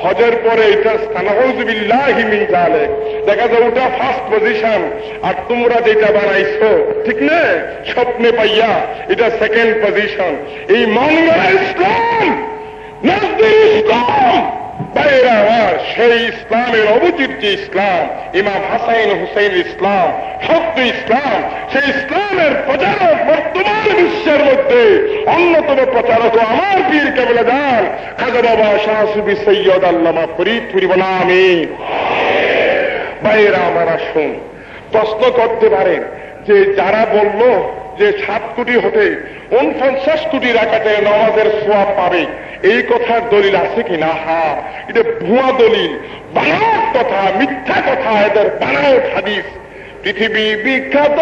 হজের পরে এটার স্থান। নাউযুবিল্লাহি মিন যালিক। দেখা যায় ওটা ফার্স্ট পজিশন, আর তোমরা যেটা বানাইছো, ঠিক না, স্বপ্নে পাইয়া এটা সেকেন্ড পজিশন। এই মনগড়া ইসলাম, নাজদের ইসলাম, বাইরে আমার সেই ইসলামের অবতীর যে ইসলাম, ইমাম হাসান হুসাইন ইসলাম, সত্য ইসলাম, সেই ইসলামের প্রচারক বর্তমান বিশ্বের মধ্যে অন্যতম প্রচারক আমার পীর কেবল দান খাজা বাবা শাহ সুফি সৈয়দ আল্লামা ফরিদপুরি। বলা আমিন। বাইরে আমার আসুন, প্রশ্ন করতে পারেন যে যারা বলল যে 7 কোটি হতে 49 কোটি রাকাতের নামাজের সওয়াব পাবে, এই কথার দলিল আছে কিনা? হ্যাঁ, এটা ভুয়া দলিল, বানাওয়াট কথা, মিথ্যা কথা, এদের বানাওয়াট হাদিস। পৃথিবী বিখ্যাত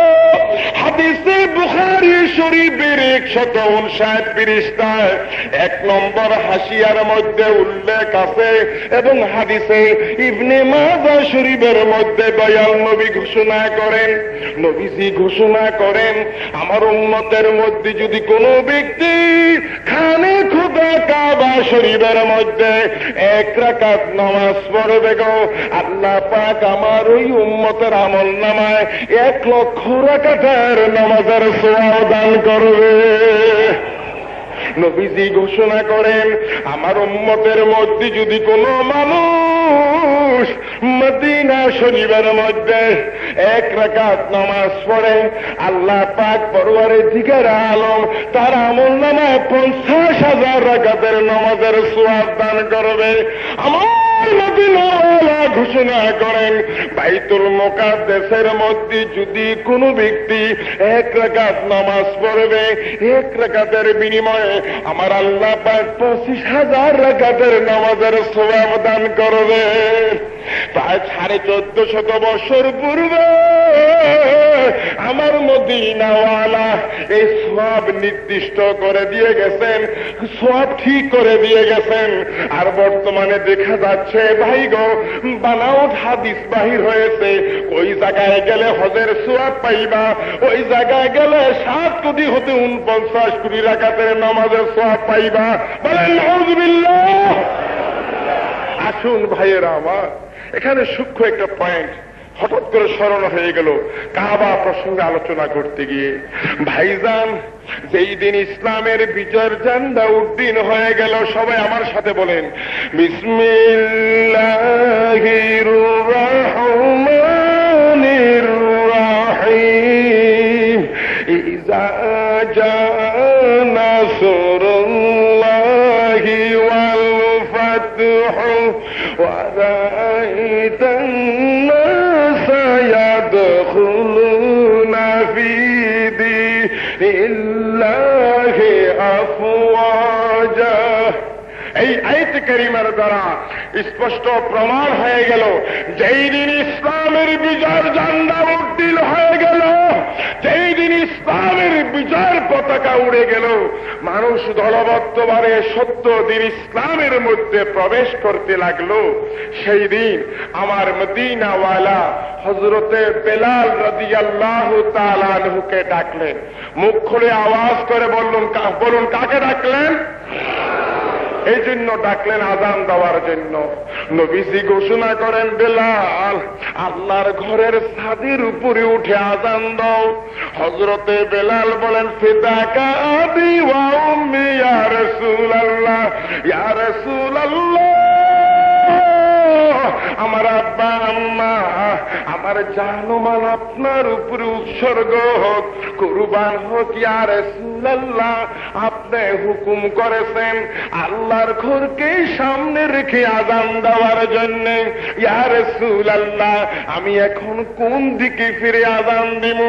হাদিসে বুখারী শরীফের 159 পৃষ্ঠায় 1 নম্বর হাসিয়ার মধ্যে উল্লেখ আছে, এবং হাদিসে ইবনে মাজাহ শরীফের মধ্যে দয়াল নবী ঘোষণা করেন, নবীজি ঘোষণা করেন, আমার উম্মতের মধ্যে যদি কোনো ব্যক্তি খানে খোদা কাবা শরীফের মধ্যে 1 রাকাত নামাজ পড়বে গো, আল্লাহ পাক আমার ওই উম্মতের আমল নামায় 1 লক্ষ রাকাতের নামাজের সওয়াব দান করবে। নবীজি ঘোষণা করেন, আমার উম্মতের মধ্যে যদি কোনো মানুষ মদিনা শরীফের মধ্যে 1 রাকাত নামাজ পড়ে, আল্লাহ পাক পরওয়ারদিগার আলম তার আমল নামায় 50,000 রাকাতের নামাজের সওয়াব দান করবে। আমার মদিনাওয়ালা ঘোষণা করেন, বাইতুল মুকাদ্দাসের মধ্যে যদি কোনো ব্যক্তি 1 রাকাত নামাজ পড়বে, 1 রাকাতের বিনিময়ে আমার আল্লাহ পাক 25,000 রাকাতের নামাজের সওয়াব দান করবে। প্রায় 1450 বছর পূর্বে আমার মদিনাওয়ালা এই সওয়াব নির্দিষ্ট করে দিয়ে গেছেন, সওয়াব ঠিক করে দিয়ে গেছেন। আর বর্তমানে দেখা যাচ্ছে ভাই গো, বানাওয়াট হাদিস বাহির হয়েছে, ওই জায়গায় গেলে হজের সওয়াব পাইবা, ওই জায়গায় গেলে 7 কোটি হতে 49 কোটি রাকাতের নামাজের সওয়াব পাইবা। বলেন নাউযুবিল্লাহ। আসুন ভাইয়েরা আমার, এখানে সূক্ষ্ম একটা পয়েন্ট হঠাৎ করে স্মরণ হয়ে গেল কাবা প্রসঙ্গে আলোচনা করতে গিয়ে। ভাইজান, যেই দিন ইসলামের বিজয়ের ঝান্ডা উড্ডীন হয়ে গেল, সবাই আমার সাথে বলেন বিসমিল্লাহির রহমানির রহিম। ইযা জাআ নাসরুল্লাহি ওয়াল ফাতহু ওয়া রাআইতান নাসা ইয়াদখুলুনা ফি দীনিল্লাহি আফওয়াজা। এই আয়াত কারিমার দ্বারা স্পষ্ট প্রমাণ হয়ে গেল, যেই দিন ইসলামের বিজয়ের ঝান্ডা উড্ডীন হয়ে গেল, যেই দিন ইসলামের বিজয়ের পতাকা উড়ে গেল, মানুষ দলবদ্ধভাবে সত্য দিন ইসলামের মধ্যে প্রবেশ করতে লাগলো, সেই দিন আমার মদিনাওয়ালা হযরতে বেলাল রাদিয়াল্লাহু তাআলা আনহুকে ডাকলেন। মুখ খুলে আওয়াজ করে বলুন কাকে ডাকলেন? এই জন্য ডাকলেন আযান দেওয়ার জন্য। নবীজি ঘোষণা করেন, বেলাল আল্লাহর ঘরের ছাদের উপরে উঠে আযান দাও। হযরতে বেলাল বলেন, ফিদাকা আবি ওয়া উম্মি ইয়া রাসূলুল্লাহ, ইয়া রাসূলুল্লাহ, আমার আব্বা আম্মা, আমার জানমাল আপনার উপরে উৎসর্গ হোক, কুরবান হোক ইয়া রাসূলুল্লাহ। আপনি হুকুম করেছেন আল্লাহর ঘরকে সামনে রেখে আযান দেওয়ার জন্য। ইয়া রাসূলুল্লাহ, আমি এখন কোন দিকে ফিরে আযান দিব?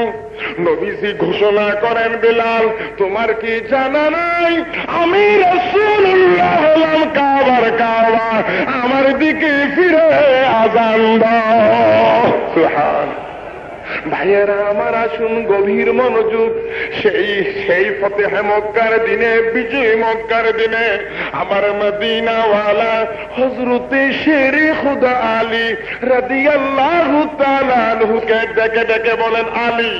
নবীজি ঘোষণা করেন, বিলাল তোমার কি জানা নাই আমি রাসূলুল্লাহ হলাম কাবার কাবা, আমার দিকে ফিরে আযান দাও। সুবহানাল্লাহ। ভাইয়েরা আমার, আসুন গভীর মনোযোগ। সেই ফতেহে মক্কার দিনে, বিজয় মক্কার দিনে আমার মদিনাওয়ালা হযরতে শেরে খুদা আলী রাদিয়াল্লাহু তাআলা আনহুকে ডেকে ডেকে বলেন, আলী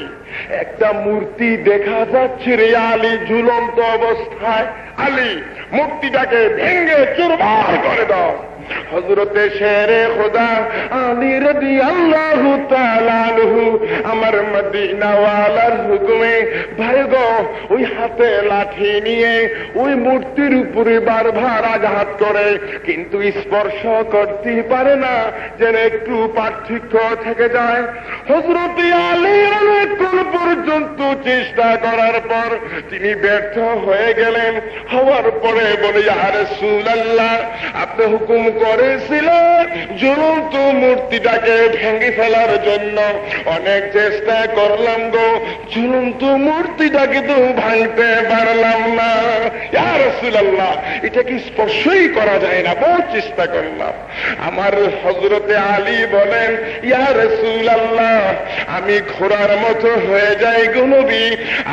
একটা মূর্তি দেখা যাচ্ছে রে আলী, ঝুলন্ত অবস্থায়। আলী মূর্তিটাকে ভেঙে চুরমার করে দাও। হযরতে শেরে খুদা আলী রাদিয়াল্লাহু তাআলা আনহু আমার মদিনাওয়ালার হুকুমে ভাই গো ওই হাতে লাঠি নিয়ে ওই মূর্তির উপরে বারবার আঘাত করে, কিন্তু স্পর্শ করতে পারে না, যেন একটু পার্থক্য থেকে যায়। হযরতে আলী অনেকক্ষণ পর্যন্ত চেষ্টা করার পর তিনি ব্যর্থ হয়ে গেলেন। হওয়ার পরে বলে, ইয়া রাসূলুল্লাহ আপনি হুকুম করেছিলেন জ্বলন্ত মূর্তিটাকে ভেঙে ফেলার জন্য। অনেক চেষ্টা করলাম গো, ঝুলন্ত মূর্তিটাকে তো ভাঙতে পারলাম না। ইয়া রাসূলুল্লাহ, এটা কি স্পর্শই করা যায় না? বহু চেষ্টা করলাম। আমার হযরতে আলী বলেন, ইয়া রাসূলুল্লাহ আমি ঘোড়ার মতো হয়ে যাই গো নবী,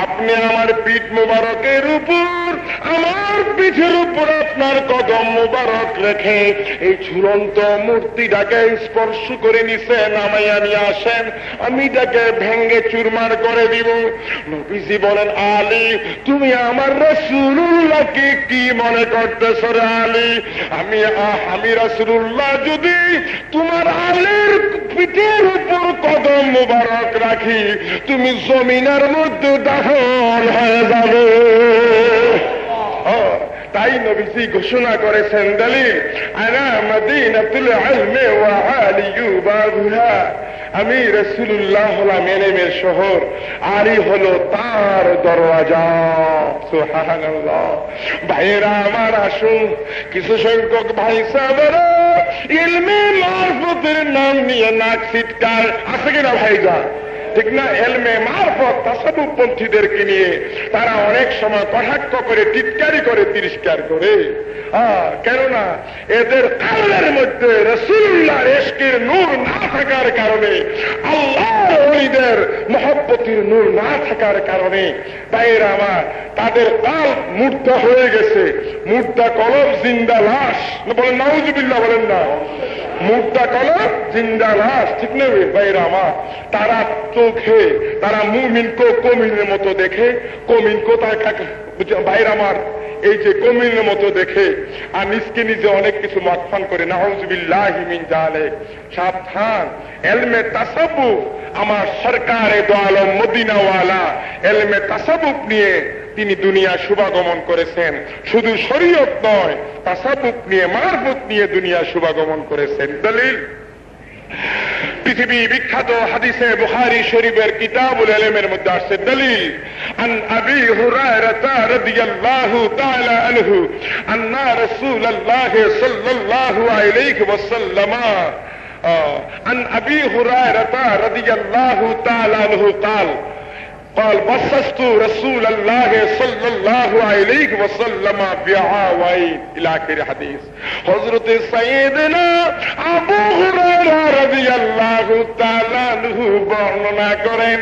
আপনি আমার পিঠ মোবারকের উপর, আমার পিঠের উপর আপনার কদম মোবারক রেখে এই ঝুলন্ত মূর্তিটাকে স্পর্শ করে নিছে, নামাইয়া নিয়ে আসেন, আমি এটাকে ভেঙ্গে চুরমার করে দিব। নবীজি বলেন, আলী তুমি আমার রাসূলুল্লাহকে কি মনে করতেছ রে আলী? আমি রাসূলুল্লাহ যদি তোমার আলীর পিঠের উপর কদম মোবারক রাখি, তুমি জমিনের মধ্যে দাফন হয়ে যাবে। তাই নবীজি ঘোষণা করেছেন, দলিল আনা মদিনাতুল ইলমি ওয়া আলিয়ু বাবুহা, আমি রাসূলুল্লাহ হলাম ইলমের শহর, আলী হলো তার দরওয়াজা। সুবহানাল্লাহ। ভাইয়েরা আমার, আসুন কিছু সংখ্যক ভাই সাহেবেরা ইলমে মারফতের নাম নিয়ে নাক ছিটকায়, আছে কিনা ভাইজান? ঠিক না? এলমে মারফত তাসাবুফ পন্থীদেরকে নিয়ে তারা অনেক সময় কটাক্ষ করে, টিটকারি করে, তিরস্কার করে। কেননা এদের কালের মধ্যে রাসূলুল্লাহর ইশকের নূর না থাকার কারণে, আল্লাহর ওলিদের মহব্বতের নূর না থাকার কারণে ভাইয়েরা আমার, তাদের কাল মুর্দা হয়ে গেছে। মুর্দা কলব জিন্দা লাশ, বলেন নাউজুবিল্লাহ, বলেন না। মুর্দা কলব জিন্দা লাশ, ঠিক নেই ভাইয়েরা আমার? তারা চোখে তারা মুমিনকে কমিনের মতো দেখে, কমিন কোথায় ভাইয়েরা আমার, এই যে কমিনের মতো দেখে, আর নিজকে নিজে অনেক কিছু মাকফান করে। নাউজুবিল্লাহি মিন যালিক। সাবধান, এলমে তাসাব্বুফ আমার সরকারে দো আলম মদিনাওয়ালা এলমে তাসাব্বুফ নিয়ে তিনি দুনিয়া শুভাগমন করেছেন। শুধু শরীয়ত নয়, তাসাব্বুফ নিয়ে, মারফত নিয়ে দুনিয়া শুভাগমন করেছেন। দলিল পৃথিবী বিখ্যাত হাদিসে বুখারী শরীফের কিতাবুল ইলমের মধ্যে আসছে, দলিল আন আবি হুরায়রা রাদিয়াল্লাহু তাআলা আনহু আন্না রাসূলুল্লাহ সাল্লাল্লাহু আলাইহি ওয়াসাল্লাম عن أبي هريرة رضي الله تعالى عنه قال بصصت رسول الله صلى الله عليه وسلم بعاوين إلى آخر حديث। حضرت سيدنا আবু হুরায়রা রাদিয়াল্লাহু তাআলা আনহু বর্ণনা করেন,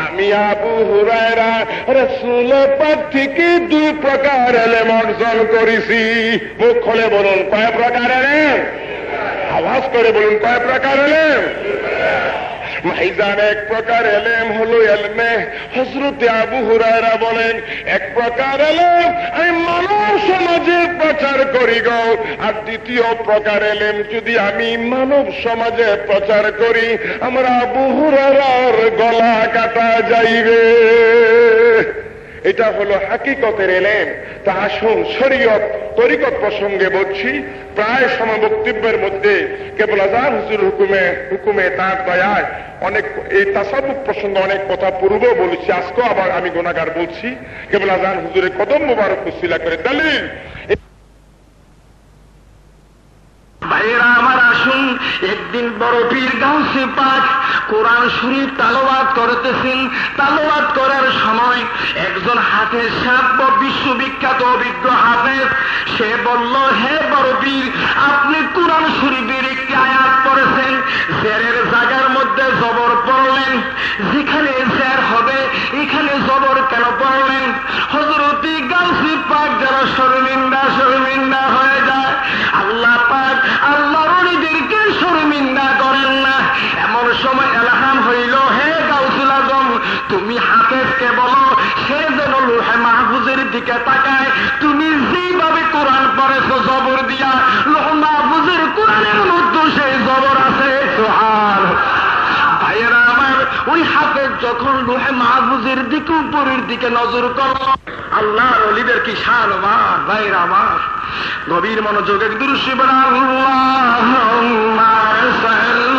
আমি আবু হুরায়রা রাসূল পাক থেকে দুই প্রকার ইলম অর্জন করেছি। মুখ খুলে বলুন, কয় প্রকার ইলম? আওয়াজ করে বলুন, কয় প্রকার ইলম? ভাইজান, এক প্রকার এলেম হলো এলমে হযরত আবু হুরায়রা বলেন, এক প্রকার এলেম আমি মানব সমাজে প্রচার করি গো, আর দ্বিতীয় প্রকার এলেম যদি আমি মানব সমাজে প্রচার করি, আমার আবু হুরায়রার গলা কাটা যাইবে। এটা হলো হাকিকতের এলেম। তা আসুন শরীয়ত তরিকত প্রসঙ্গে বলছি। প্রায় সময় বক্তব্যের মধ্যে কেবল আজান হুজুর হুকুমে তার দয়ায় অনেক এই তাসাবুক প্রসঙ্গে অনেক কথা পূর্বেও বলেছি, আজকেও আবার আমি গুনাহগার বলছি। কেবল আজান হুজুরের কদম মুবারক উসিলা করে দলিল।
ভাইয়েরা আমার, আসুন একদিন বড় পীর গাউসে পাক কোরআন শরীফ তালাওয়াত করতেছেন। তালাওয়াত করার সময় একজন হাফেজ সাহেব, বিশ্ববিখ্যাত অভিজ্ঞ হাফেজ, সে বলল, হে বড় পীর, আপনি কোরআন শরীফের একটি আয়াত পড়েছেন, জেরের জায়গার মধ্যে জবর পড়লেন, যেখানে জের হবে এখানে জবর কেন পড়লেন? হযরত গাউসে পাক যারা শর্মিন্দা হয়ে যায়, আল্লাহ পাক আল্লাহর ওলিদেরকে শর্মিন্দা করেন না। এমন সময় এলহাম হইল, হে গাউসুল আজম, তুমি হাফেজকে বলো সে যেন লোহে মাহফুজের দিকে তাকায়। তুমি যেভাবে কোরআন পড়েছো জবর দিয়া, লোহে মাহফুজের কোরআনের মধ্যে সেই জবর আছে। সুবহান। ভাইয়েরা আমার, ওই হাফেজ যখন লোহে মাহফুজের দিকে উপরের দিকে নজর করল, আল্লাহর ওলিদের কি শানমান। ভাইয়েরা আমার, গভীর মনোযোগে দুরূদ পড়া, আল্লাহুম্মা সাল্লি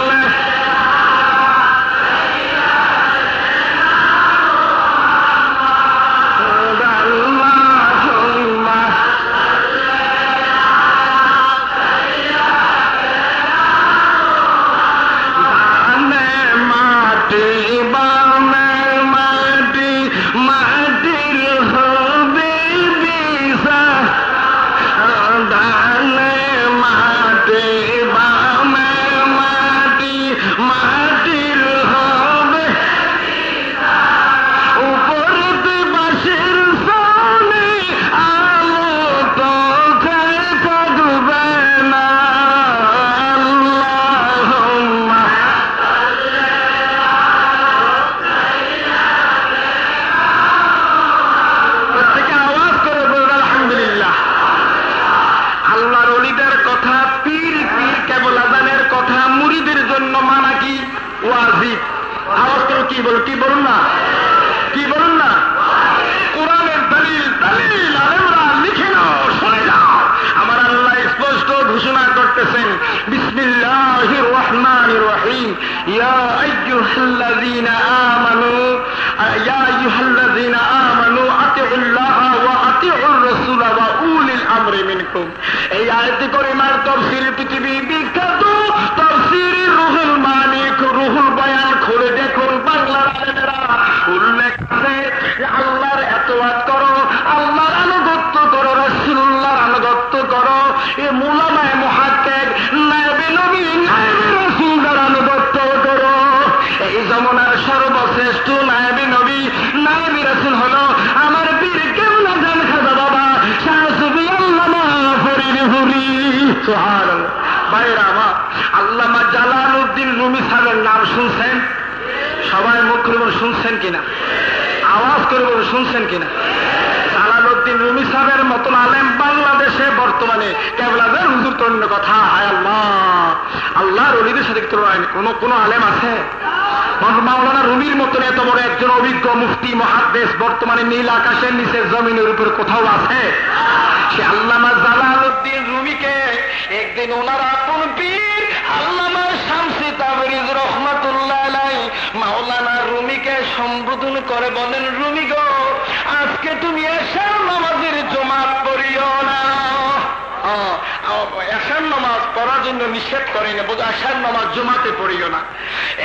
কি বলুন না কোরআনের দলিল আলেমরা লিখে নাও, শুনে যাও। আমার আল্লাহ স্পষ্ট ঘোষণা করতেছেন, বিসমিল্লাহির রহমানির রহিম, ইয়া আইয়ুহাল্লাযীনা আমানু আতিউল্লাহা ওয়া আতিউর রাসূলা ওয়া উলিল আমরি মিনকুম। এই আয়াতে কারিমার তাফসীর পৃথিবী বিখ্যাত তাফসীর রুহুল মানি, রুহুল বয়ান খুলে দেখুন, বাংলার আলেমেরা উল্লেখ আছে যে আল্লাহর এতওয়াত করো, আল্লাহর আনুগত্য করো, রাসূলুল্লাহর আনুগত্য করো। এ মুলামায়ে মুহাক্কিক, নায়েবে নবী, নায়েবে রাসূলদের আনুগত্য করো। এই জমানার সর্বশ্রেষ্ঠ নায়েবে নবী, নায়েবে রাসূল হলো আমার পীর কেবলা জান খাজা বাবা শাহ সুফি আল্লামা ফরিদ হুরি। সুবহানাল্লাহ। ভাইরা আমার, আল্লামা জালালউদ্দিন রুমি সাহেবের নাম শুনছেন? সবাই মুখ করে বলুন, শুনছেন কিনা? আওয়াজ করে বলুন, শুনছেন কিনা? জালালউদ্দিন রুমি সাহেবের মতন আলেম বাংলাদেশে বর্তমানে কেবলাদের হুজুর তন্য কথা। হায় আল্লাহ, আল্লাহর ওলিদের সাথে কোন আলেম আছে? মাওলানা রুমির মতন এত বড় একজন অভিজ্ঞ মুফতি মুহাদ্দিস বর্তমানে নীল আকাশের নিচে জমিনের উপর কোথাও আছে? সে আল্লামা জালালউদ্দিন রুমিকে একদিন ওনার আপন পীর আল্লামা শামসী তাবরিজ রহমাতুল্লাহ আলাইহি মাওলানা রুমিকে সম্বোধন করে বলেন, রুমি গো, আজকে তুমি এশার নামাজের জামাত পড়িও না। এশার নামাজ পড়ার জন্য নিষেধ করেন, এশার নামাজ জমাতে পড়িও না।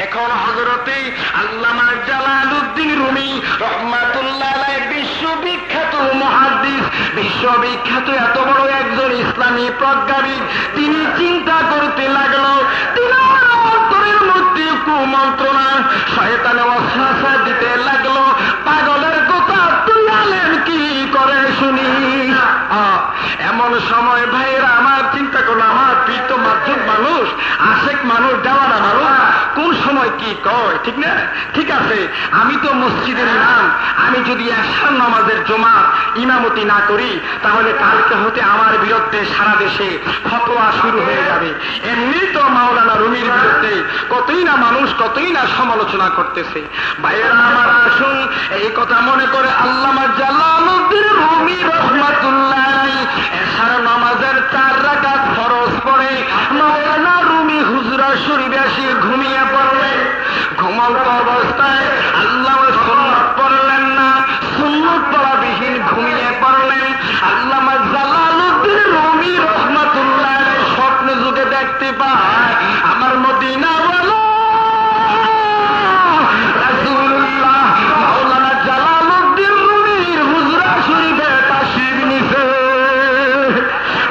এখন হযরতে আল্লামা জালালউদ্দিন রুমি রহমাতুল্লাহ আলাইহি বিশ্ববিখ্যাত মুহাদ্দিস, বিশ্ববিখ্যাত এত বড় একজন ইসলামী প্রজ্ঞাবিদ, তিনি চিন্তা করতে লাগলো, তিনার অন্তরের মধ্যে কুমন্ত্রণা, শয়তানে ওয়াসওয়াসা দিতে লাগলো, পাগলের কথা তুই আলেম কি করে শুনি। এমন সময় ভাইরা আমার চিন্তা করলো, আমার পীর তো মাধ্যম মানুষ, আশেক মানুষ, দেওয়ানা মানুষ, কোন সময় কি কয়, ঠিক না? ঠিক আছে, আমি তো মসজিদের ইমাম, আমি যদি এশার নামাজের জমা ইমামতি না করি তাহলে কালকে হতে আমার বিরুদ্ধে সারা দেশে ফতোয়া শুরু হয়ে যাবে। এমনি তো মাওলানা রুমির বিরুদ্ধে কতই না মানুষ কতই না সমালোচনা করতেছে। ভাইয়েরা আমার, আসুন এই কথা মনে করে আল্লামা জালালউদ্দিন রুমি রহমাতুল্লাহ আলাইহি এশার নামাজের 4 রাকাত ফরজ পড়ে মাওলানা রুমি হুজরা শরীফে এসে ঘুমিয়ে পড়লেন। ঘুমন্ত অবস্থায় আল্লামা সুন্নাত পড়লেন না, সুন্নাত পড়াবিহীন ঘুমিয়ে পড়লেন। আল্লামা জালালউদ্দিন রুমি রহমাতুল্লাহ আলাইহি স্বপ্নে যুগে দেখতে পায় আমার মদিনাওয়ালা রাসূলুল্লাহ মাওলানা জালালউদ্দিন রুমির হুজরা শরীফে তাশরীফ নিছে।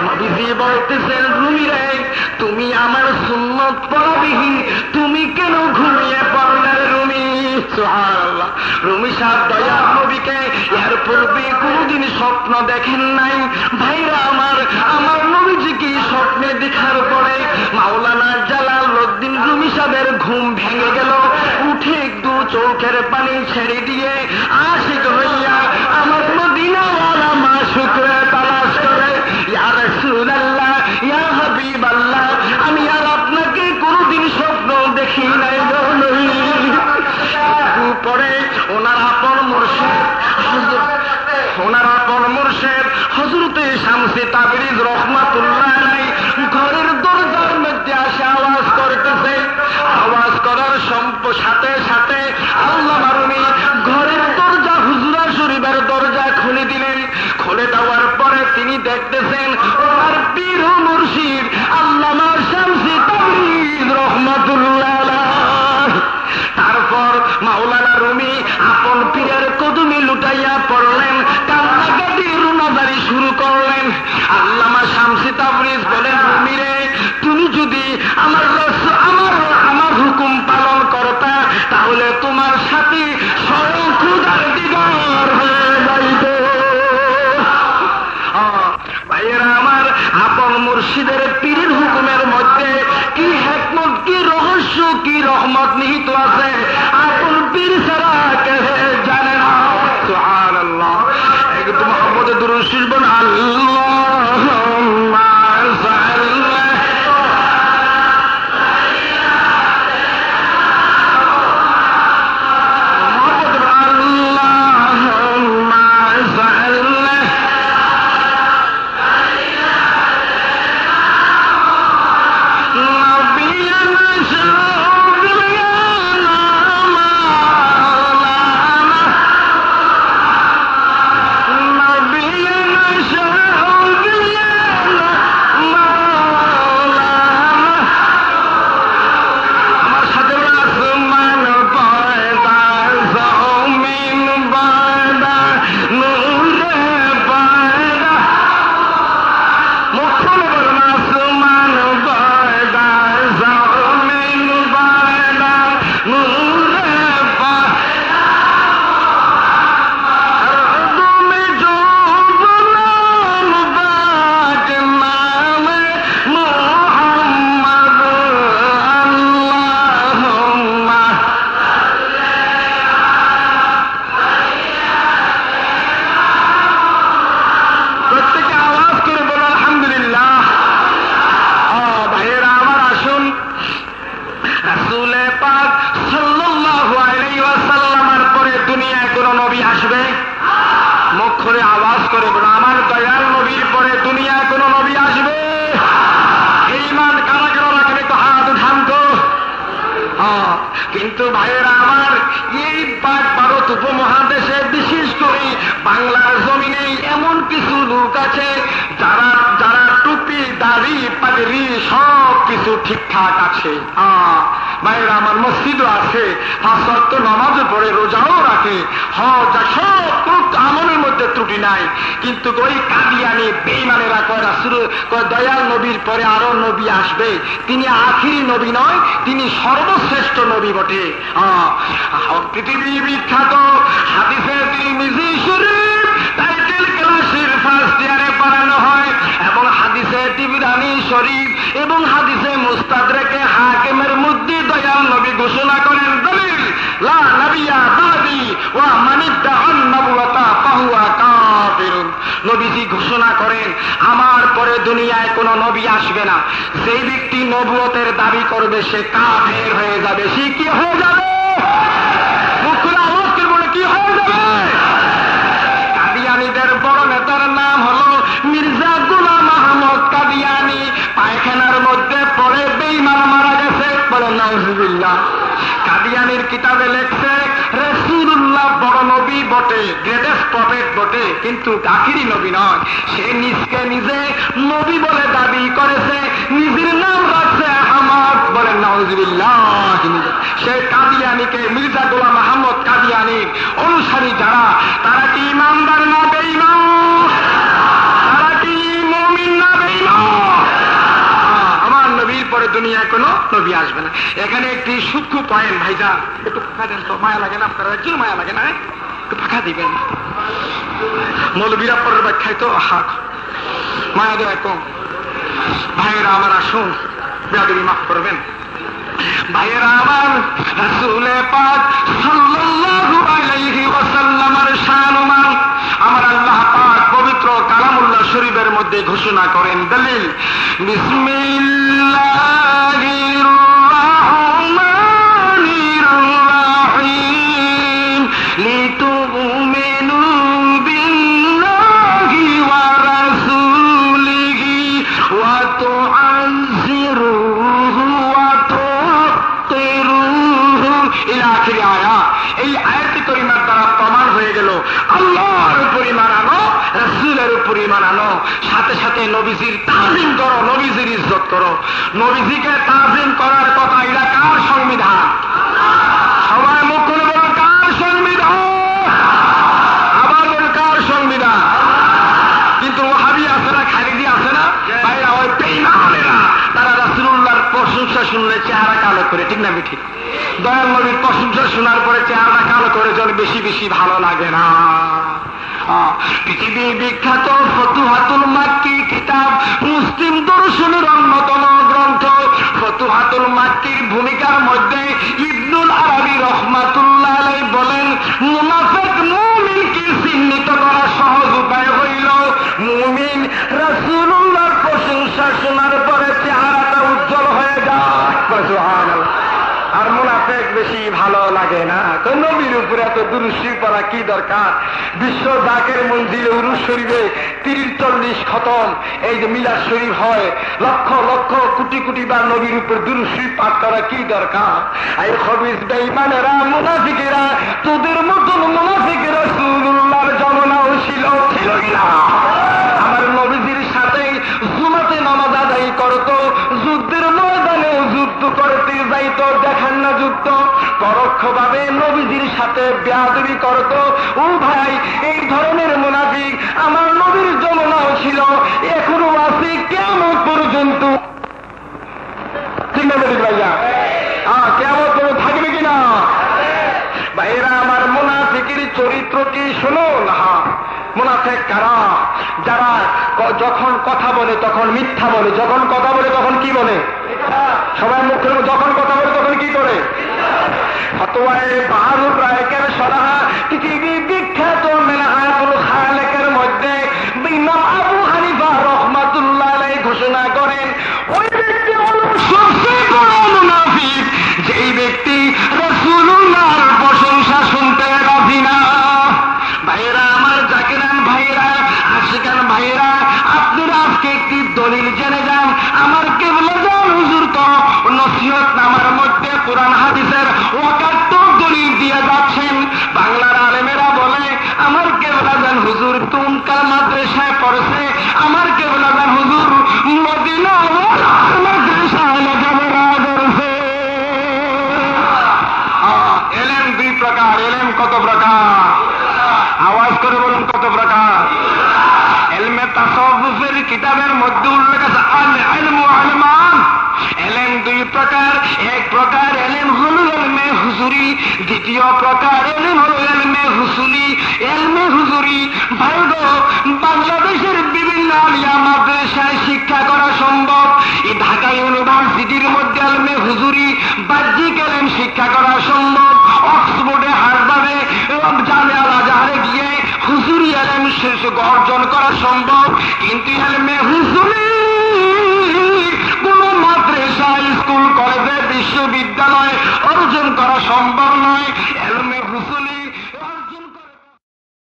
নবীজি বলতেছেন, রুমি রে, তুমি আমার সুন্নাত পড়াবিহীন তুমি কেন ঘুমিয়ে পড়লে রুমি? সুবহানাল্লাহ। রুমি সাহেব দয়ার নবীকে এর পূর্বে কোনদিন স্বপ্ন দেখেন নাই। ভাইরা আমার, আমার নবীজিকে স্বপ্নে দেখার পরে মাওলানা জালালউদ্দিন রুমি সাহেবের ঘুম ভেঙে গেল। উঠে একটু চোখের পানি ছেড়ে দিয়ে আশিক হইয়া আমার মদিনাওয়ালা মাশুকরে তালাশ করে, ইয়া রাসূলুল্লাহ, ইয়া হাবিবাল্লাহ, আমি আর আপনাকে কোনদিন স্বপ্ন দেখি নাই গো নবী। পরে ওনার আপন মুর্শিদ হযরতে শামসে তাবরিজ রাহমাতুল্লাহ আলাইহি ঘরের দরজার মধ্যে আসে আওয়াজ করতেছে। আওয়াজ করার সাথে সাথে আল্লামা রুমি ঘরের দরজা হুজরা শরীফের দরজা খুলে দিলেন। খুলে দেওয়ার পরে তিনি দেখতেছেন ওনার পীর ও মুর্শিদ আল্লামা শামসে তাবরিজ রাহমাতুল্লাহ আলাইহি। তারপর মাওলানা রুমি আপন পীরের কদমে লুটাইয়া পড়লেন, কান্নাকাটি রুনাজারি শুরু করলেন। আল্লামা শামসে তাবরিজ বলেন, রুমি রে, তুমি যদি আমার হুকুম পালন করতা তাহলে তোমার সাথে স্বয়ং খোদার দিদার হয়ে যাইত। ভাইয়েরা আমার, আপন মুর্শিদের পীরের হুকুমের মধ্যে কি হিকমত, কি রহস্য, কি রহমত নিহিত আছে আপন পীর ছাড়া কে জানে না। সুবহানাল্লাহ। একটু মুহাম্মদে দুরূদ শরীফ বলুন, আল্লাহুম্মা সাল্লি কিন্তু ভাইয়েরা আমার, এই পাক ভারত উপমহাদেশে বিশেষ করে বাংলার জমিনে এমন কিছু লোক আছে যারা টুপি দাড়ি পাগড়ি সব কিছু ঠিকঠাক আছে। ভাইয়েরা আমার, মসজিদও আছে, 5 ওয়াক্ত নামাজও পড়ে, রোজাও রাখে, হজ সব আমলের মধ্যে ত্রুটি নাই। কিন্তু ওই কাদিয়ানি বেঈমানেরা কয় দয়াল নবীর পরে আরো নবী আসবে, তিনি আখিরি নবী নয়, তিনি সর্বশ্রেষ্ঠ নবী বটে। পৃথিবী বিখ্যাত হাদিসে তিরমিজি শরীফ টাইটেল ক্লাসের ফার্স্ট ইয়ারে পড়ানো হয়, এবং হাদিসে তিবরানি শরীফ এবং হাদিসে মুস্তাদরাকে হাকিমের মধ্যে দয়াল নবী ঘোষণা করেন দলিল লা নবিয়্যা বাদি ওয়া মান ইদ্দাআন নবুওয়াতা ফাহুয়া কাফিরুন। নবীজি ঘোষণা করেন আমার পরে দুনিয়ায় কোনো নবী আসবে না, যেই ব্যক্তি নবুয়তের দাবি করবে সে কাফের হয়ে যাবে। সে কি হয়ে যাবে? মুখ খুলে আওয়াজ করে বলে কি হয়ে যাবে? কাদিয়ানীদের বড় নেতার নাম হলো মির্জা গোলাম আহমদ কাদিয়ানী। পায়খানার মধ্যে পড়ে বেঈমান মারা গেছে, বলে নাউজুবিল্লাহ। কাদিয়ানীর কিতাবে লেখছে রাসূলুল্লাহ বড় নবী বটে, গ্রেটেস্ট প্রফেট বটে, কিন্তু আখিরি নবী নয়। সে নিজকে নিজে নবী বলে দাবি করেছে, নিজের নাম রাখছে আহমদ, বলে নাউজুবিল্লাহ। সে কাদিয়ানীকে মির্জা গোলাম আহমদ কাদিয়ানীর অনুসারী যারা, তারা কি ইমানদার না বেঈমান? তারা কি মুমিন না বেঈমান? আমার নবীর পরে দুনিয়ায় কোনো নবী আসবে না। এখানে একটি সূক্ষ্ম পয়েন্ট ভাইজান, একটু ফাঁকা দেন তো, মায়া লাগে না আপনারা? একটু মায়া লাগে না? একটু ফাঁকা দিবেন। মৌলবীরা পরের ব্যাখ্যায় তো হাক মায়া দেওয়া কম। ভাইয়েরা আমার আসুন, বেয়াদবি মাফ করবেন। ভাইয়েরা আমার, রাসূল পাক সাল্লাল্লাহু আলাইহি ওয়াসাল্লামের শানমান আমার আল্লাহ পাক পবিত্র কালামুল্লাহ শরীফের মধ্যে ঘোষণা করেন দলিল বিসমিল্লাহির রাহমানির রাহিম লিতুমিনু বিল্লাহি ওয়া রাসূলিহি ওয়া তুআযিরুহু ওয়া তুক্তিরুহু ইলা আখির আয়াত। এই আয়াত কারিমার দ্বারা প্রমাণ হয়ে গেল আল্লাহর উপর ঈমান আনো, রাসূলের উপর ঈমান আনো, সাথে সাথে নবীজির তাজিম করো, নবীজির ইজ্জত করো। নবীজিকে তাজিম করার কথা, এটা কার সংবিধান? সবাই মুখ খুলে বলো কার সংবিধান? আবার বলো কার সংবিধান? কিন্তু ওয়াহাবি আছে না, খালিদি আছে না, ভাইরা ওই বেঈমানেরা, তারা রাসূলুল্লাহর প্রশংসা শুনলে চেহারা কালো করে, ঠিক না ঠিক? দয়াল নবীর প্রশংসা শোনার পরে চেহারা কালো করে যেন বেশি বেশি ভালো লাগে না। পৃথিবীর বিখ্যাত ফতুহাতুল মাক্কি কিতাব মুসলিম দর্শনের অন্যতম গ্রন্থ ফতুহাতুল মাক্কির ভূমিকার মধ্যে ইবনুল আরবি রাহমাতুল্লাহ আলাইহি বলেন, মুনাফিক মুমিনকে চিহ্নিত করা সহজ উপায় হইল মুমিন রাসূলুল্লাহর প্রশংসা শোনার পরে চেহারাটা উজ্জ্বল হয়ে যায়। সুবহানাল্লাহ। আর মুনাফিক বেশি ভালো লাগে না। তো নবীর উপরে এত দুরূদ শরীফ পড়া কি দরকার? বিশ্ব জাকের মঞ্জিলে উরুস শরীফে 30-40 খতম, এই যে মিলাদ শরীফ হয়, লক্ষ লক্ষ কোটি কোটি বার নবীর উপর দুরূদ শরীফ পাঠ করা কি দরকার? এই খবিস বেঈমানেরা, মুনাফিকেরা, তোদের মতন মুনাফিক রাসূলুল্লাহর জমানাও ছিল না। আমার নবীজির সাথে জুমাতে নামাজ আদায় করত, যুদ্ধের ময়দানে যুদ্ধ করতে যাইত, দেখেন না যুদ্ধ, পরোক্ষভাবে নবীজির সাথে বেয়াদবি করত। ও ভাই, এই ধরনের মুনাফিক আমার নবীর জমানাও ছিল, এখনো আছে কিয়ামত পর্যন্ত। ঠিক না বেটি ভাইয়া? কিয়ামত পর্যন্ত থাকবে কিনা? ভাইরা আমার, মুনাফিকের চরিত্র কি শুনুন। মুনাফিক কারা? যারা যখন কথা বলে তখন মিথ্যা বলে, যখন কথা বলে তখন কি বলে? সবাই মুখে যখন কথা বলে তখন কি করে? ফতোয়ায়ে বাহারুর রায়কের সরাহা পৃথিবী বিখ্যাত মেনাহাতুল খালেকের মধ্যে ইমাম আবু হানিফা রাহমাতুল্লাহ আলাইহি ঘোষণা করেন, ওই ব্যক্তি হল সবচেয়ে বড় মুনাফিক যেই ব্যক্তি রাসূলুল্লাহর প্রশংসা শুনতে রাজি না। ভাইরা আমার, জাকিরান ভাইরা, আশিকান ভাইরা, আপনারা আজকে একটি দলিল জেনে যান। আমার কেবলা যান হুজুর তো নসিহত নামার মধ্যে কোরআন হাদিসের ওয়াকাত্তর দলিল দিয়ে যাচ্ছেন। বাংলার আলেমেরা বলে আমার কেবলা যান হুজুর তুমকার মাদ্রাসায় পড়ছে, আমার কেবলা যান হুজুর মদিনা মাদ্রাসায় লেখাপড়া করছে। এলেম দুই প্রকার। এলেম কত প্রকার? আওয়াজ করে বলুন কত প্রকার? এলমে তাসাউফের কিতাবের মধ্যে উল্লেখ আছে আল ইলমু আলমান। এলেম দুই প্রকার। এক প্রকার এলেম হল এলমে হুজুরি, দ্বিতীয় প্রকার এলেম হল এলমে হুসুলি। এলমে হুজুরি ভাই গো, বাংলাদেশের বিভিন্ন আলিয়া মাদ্রাসায় শিক্ষা করা সম্ভব। এই ঢাকা ইউনিভার্সিটির মধ্যে এলমে হুজুরি, বাহ্যিক এলেম সম্ভব, কিন্তু এলমে হুজুরি কোন মাদ্রাসা, স্কুল, কলেজে, বিশ্ববিদ্যালয় অর্জন করা সম্ভব নয়।